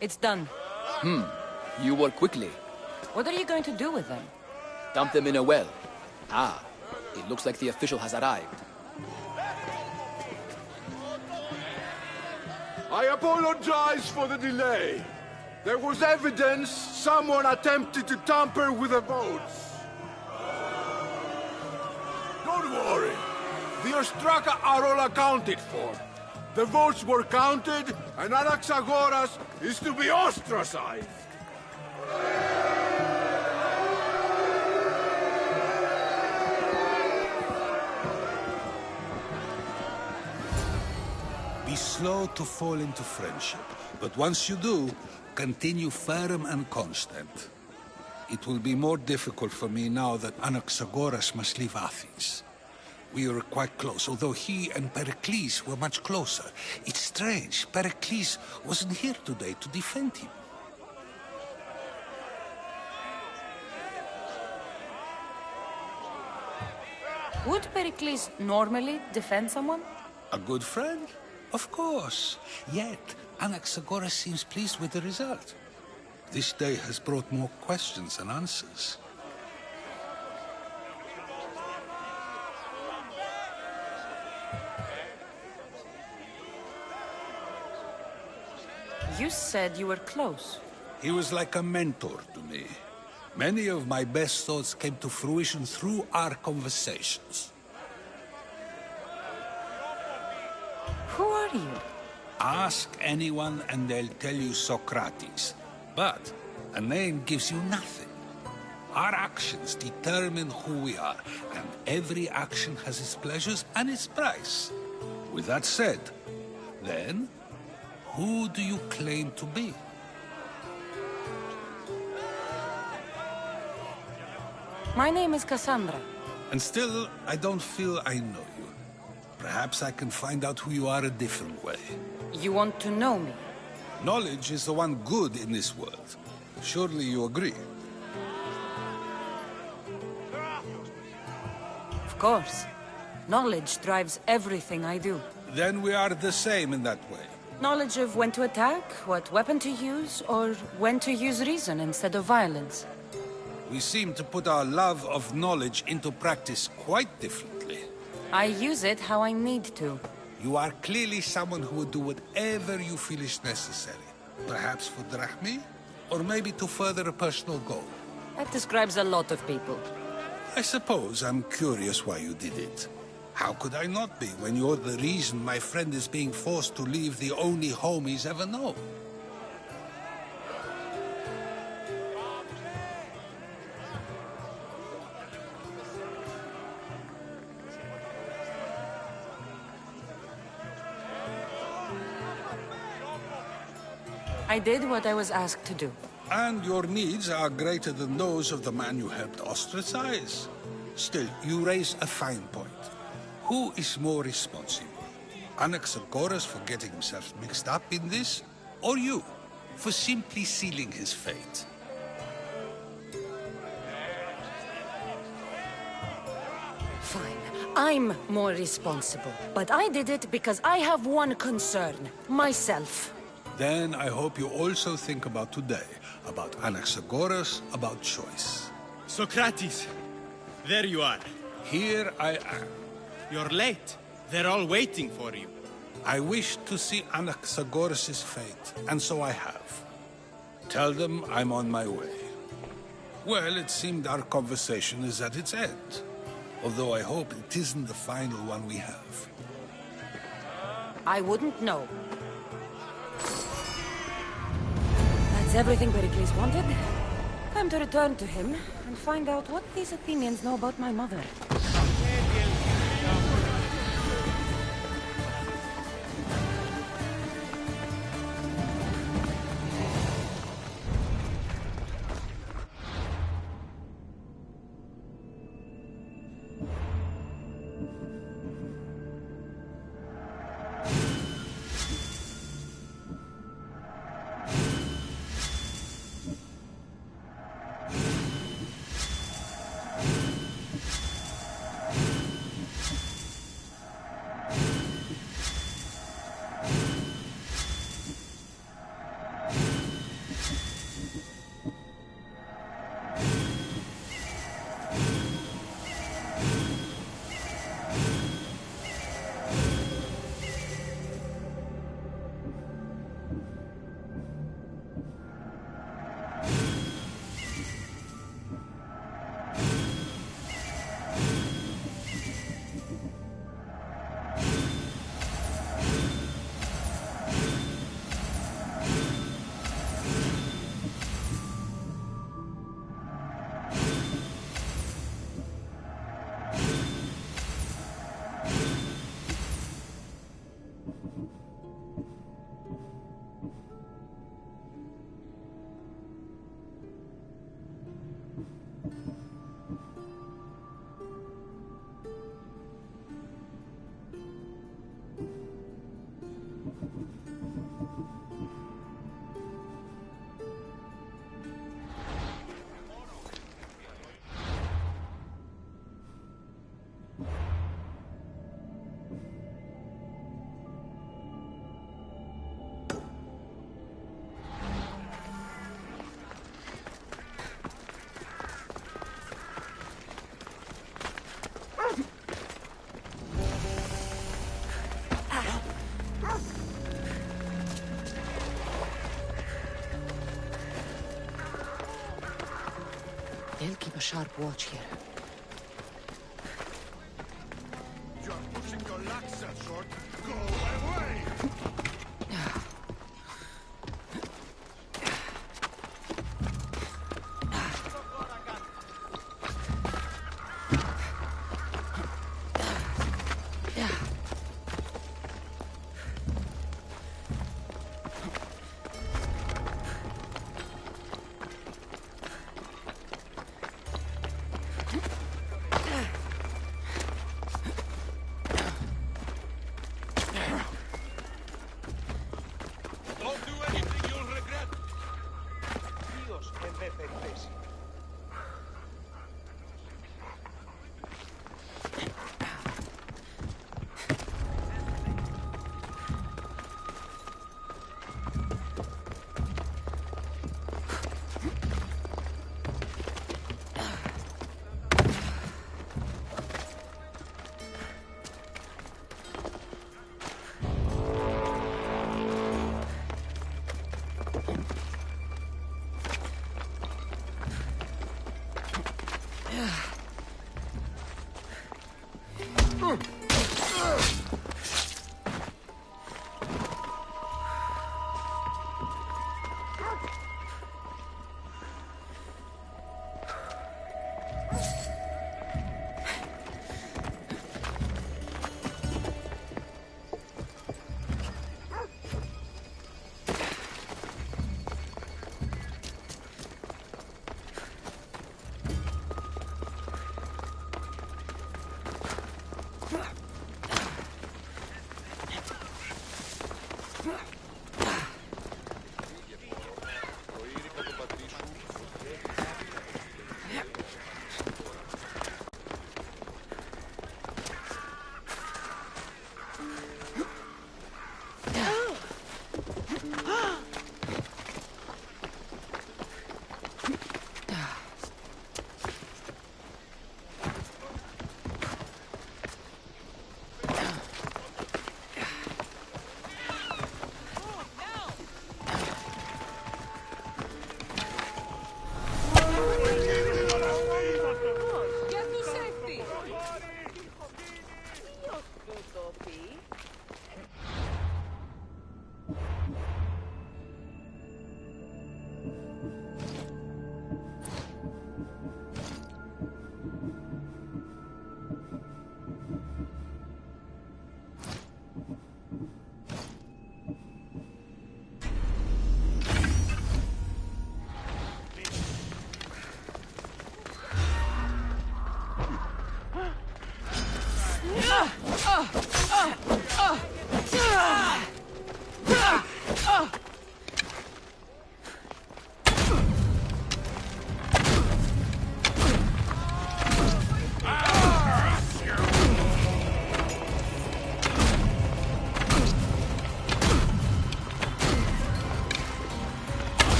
It's done. You work quickly. What are you going to do with them? Dump them in a well. Ah, it looks like the official has arrived. I apologize for the delay. There was evidence someone attempted to tamper with the votes. Don't worry. The Ostraka are all accounted for. The votes were counted, and Anaxagoras is to be ostracized. Be slow to fall into friendship, but once you do, continue firm and constant. It will be more difficult for me now that Anaxagoras must leave Athens. We were quite close, although he and Pericles were much closer. It's strange, Pericles wasn't here today to defend him. Would Pericles normally defend someone? A good friend? Of course. Yet, Anaxagoras seems pleased with the result. This day has brought more questions than answers. You said you were close. He was like a mentor to me. Many of my best thoughts came to fruition through our conversations. Who are you? Ask anyone and they'll tell you Socrates. But a name gives you nothing. Our actions determine who we are, and every action has its pleasures and its price. With that said, then, who do you claim to be? My name is Cassandra. And still, I don't feel I know you. Perhaps I can find out who you are a different way. You want to know me? Knowledge is the one good in this world. Surely you agree? Of course. Knowledge drives everything I do. Then we are the same in that way. Knowledge of when to attack, what weapon to use, or when to use reason instead of violence. We seem to put our love of knowledge into practice quite differently. I use it how I need to. You are clearly someone who would do whatever you feel is necessary. Perhaps for drachmi, or maybe to further a personal goal. That describes a lot of people. I suppose I'm curious why you did it. How could I not be when you're the reason my friend is being forced to leave the only home he's ever known? I did what I was asked to do. And your needs are greater than those of the man you helped ostracize. Still, you raise a fine point. Who is more responsible? Anaxagoras for getting himself mixed up in this? Or you, for simply sealing his fate? Fine. I'm more responsible. But I did it because I have one concern. Myself. Then I hope you also think about today. About Anaxagoras, about choice. Socrates! There you are. Here I am. You're late. They're all waiting for you. I wish to see Anaxagoras' fate, and so I have. Tell them I'm on my way. Well, it seemed our conversation is at its end. Although I hope it isn't the final one we have. I wouldn't know. That's everything Pericles wanted. Time to return to him and find out what these Athenians know about my mother. They'll keep a sharp watch here. You are pushing your luck, short. Go away!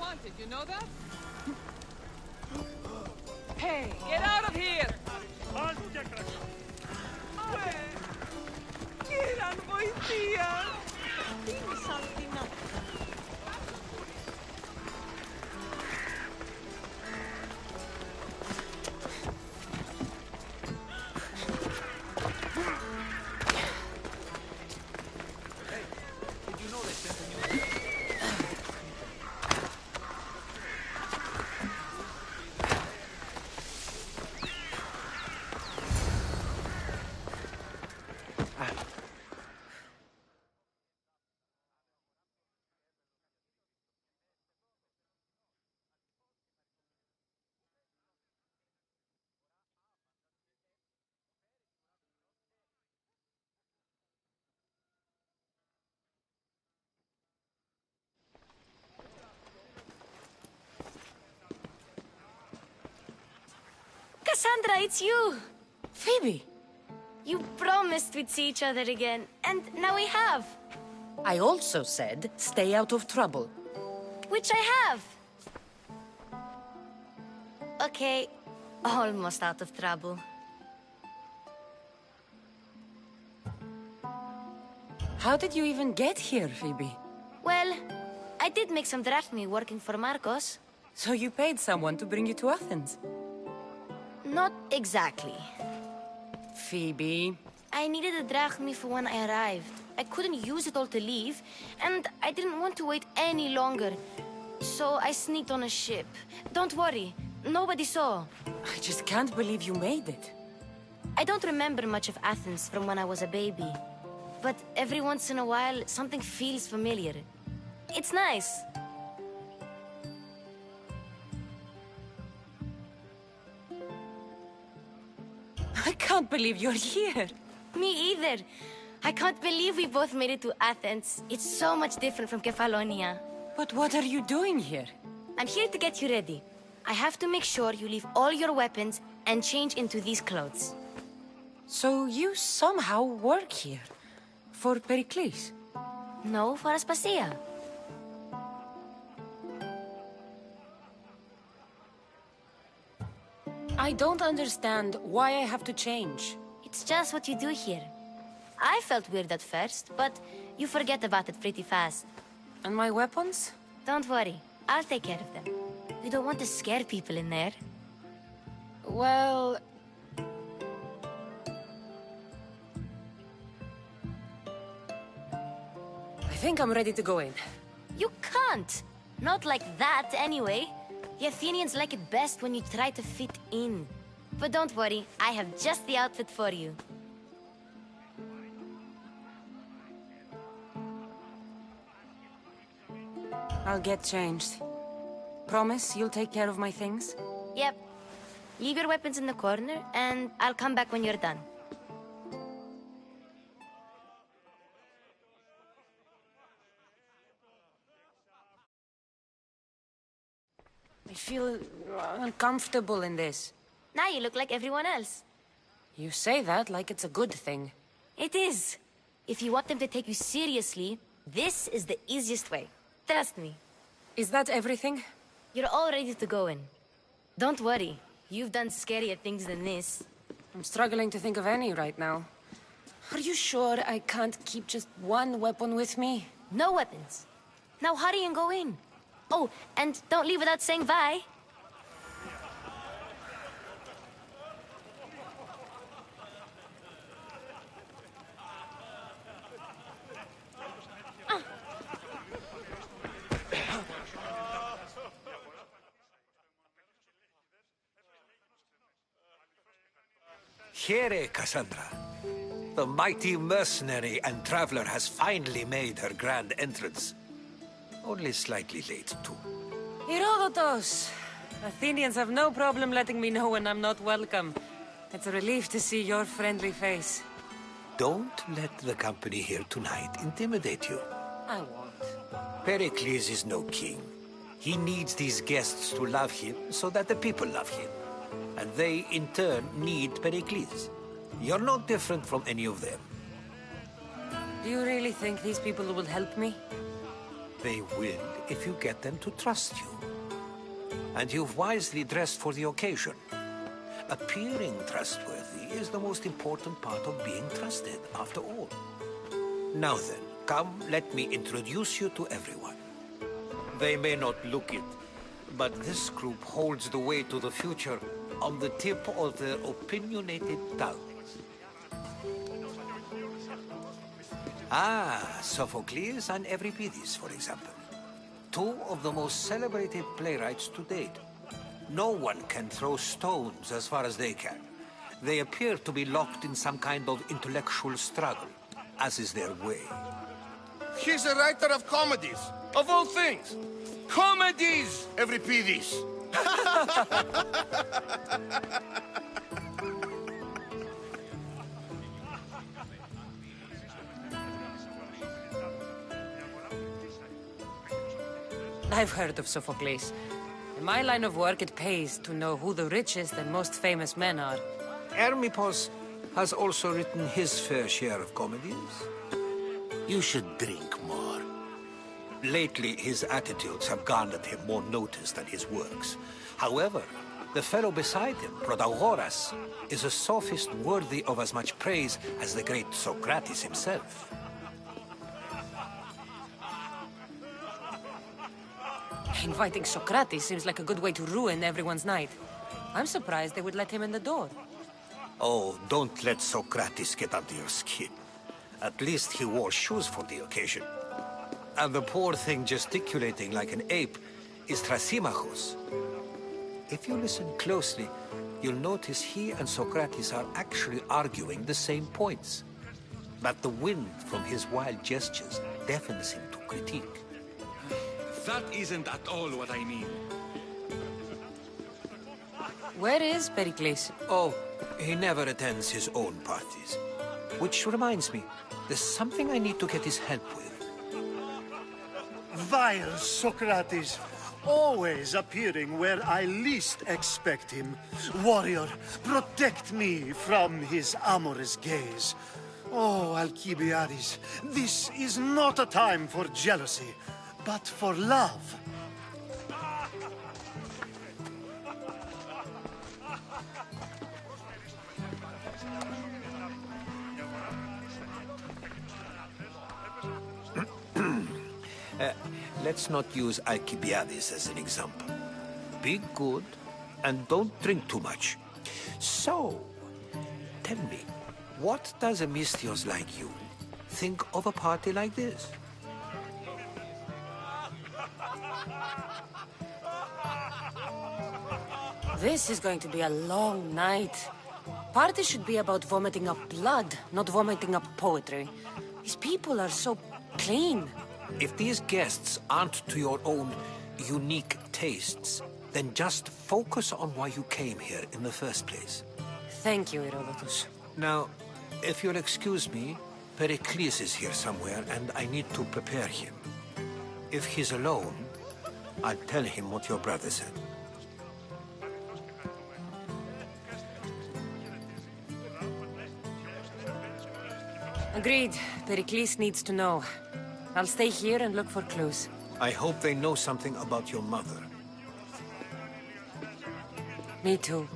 wanted, you know that? Hey, get out of here! Κύραν, βοηθεία! Είναι σαν την Cassandra, it's you! Phoebe! You promised we'd see each other again, and now we have. I also said, stay out of trouble. Which I have. Okay, almost out of trouble. How did you even get here, Phoebe? Well, I did make some drachmi working for Marcos. So you paid someone to bring you to Athens? Not exactly. Phoebe... I needed a drachmi for when I arrived. I couldn't use it all to leave, and I didn't want to wait any longer. So I sneaked on a ship. Don't worry, nobody saw. I just can't believe you made it. I don't remember much of Athens from when I was a baby. But every once in a while, something feels familiar. It's nice. I can't believe you're here. Me either. I can't believe we both made it to Athens. It's so much different from Kefalonia. But what are you doing here? I'm here to get you ready. I have to make sure you leave all your weapons and change into these clothes. So you somehow work here? For Pericles? No, for Aspasia. I don't understand why I have to change. It's just what you do here. I felt weird at first, but you forget about it pretty fast. And my weapons? Don't worry, I'll take care of them. We don't want to scare people in there. Well... I think I'm ready to go in. You can't! Not like that, anyway. The Athenians like it best when you try to fit in. But don't worry, I have just the outfit for you. I'll get changed. Promise you'll take care of my things? Yep. Leave your weapons in the corner, and I'll come back when you're done. I feel uncomfortable in this. Now you look like everyone else. You say that like it's a good thing. It is. If you want them to take you seriously, this is the easiest way. Trust me. Is that everything? You're all ready to go in. Don't worry. You've done scarier things than this. I'm struggling to think of any right now. Are you sure I can't keep just one weapon with me? No weapons. Now hurry and go in. Oh, and don't leave without saying bye. Here, Cassandra. The mighty mercenary and traveler has finally made her grand entrance. Only slightly late, too. Herodotus! Athenians have no problem letting me know when I'm not welcome. It's a relief to see your friendly face. Don't let the company here tonight intimidate you. I won't. Pericles is no king. He needs these guests to love him so that the people love him. And they, in turn, need Pericles. You're no different from any of them. Do you really think these people will help me? They will if you get them to trust you. And you've wisely dressed for the occasion. Appearing trustworthy is the most important part of being trusted, after all. Now then, come, let me introduce you to everyone. They may not look it, but this group holds the way to the future on the tip of their opinionated tongues. Ah, Sophocles and Euripides, for example. Two of the most celebrated playwrights to date. No one can throw stones as far as they can. They appear to be locked in some kind of intellectual struggle, as is their way. He's a writer of comedies, of all things. Comedies, Euripides. I've heard of Sophocles. In my line of work, it pays to know who the richest and most famous men are. Hermippos has also written his fair share of comedies. You should drink more. Lately, his attitudes have garnered him more notice than his works. However, the fellow beside him, Protagoras, is a sophist worthy of as much praise as the great Socrates himself. Inviting Socrates seems like a good way to ruin everyone's night. I'm surprised they would let him in the door. Oh, don't let Socrates get under your skin. At least he wore shoes for the occasion. And the poor thing gesticulating like an ape is Thrasymachos. If you listen closely, you'll notice he and Socrates are actually arguing the same points. But the wind from his wild gestures deafens him to critique. That isn't at all what I mean. Where is Pericles? Oh, he never attends his own parties. Which reminds me, there's something I need to get his help with. Vile Socrates, always appearing where I least expect him. Warrior, protect me from his amorous gaze. Oh, Alcibiades, this is not a time for jealousy, but for love. Let's not use Alcibiades as an example. Be good, and don't drink too much. So, tell me, what does a Misthios like you think of a party like this? This is going to be a long night. Party should be about vomiting up blood, not vomiting up poetry. These people are so clean. If these guests aren't to your own unique tastes, then just focus on why you came here in the first place. Thank you, Herodotus. Now, if you'll excuse me, Pericles is here somewhere, and I need to prepare him. If he's alone, I'll tell him what your brother said. Agreed. Pericles needs to know. I'll stay here and look for clues. I hope they know something about your mother. Me too.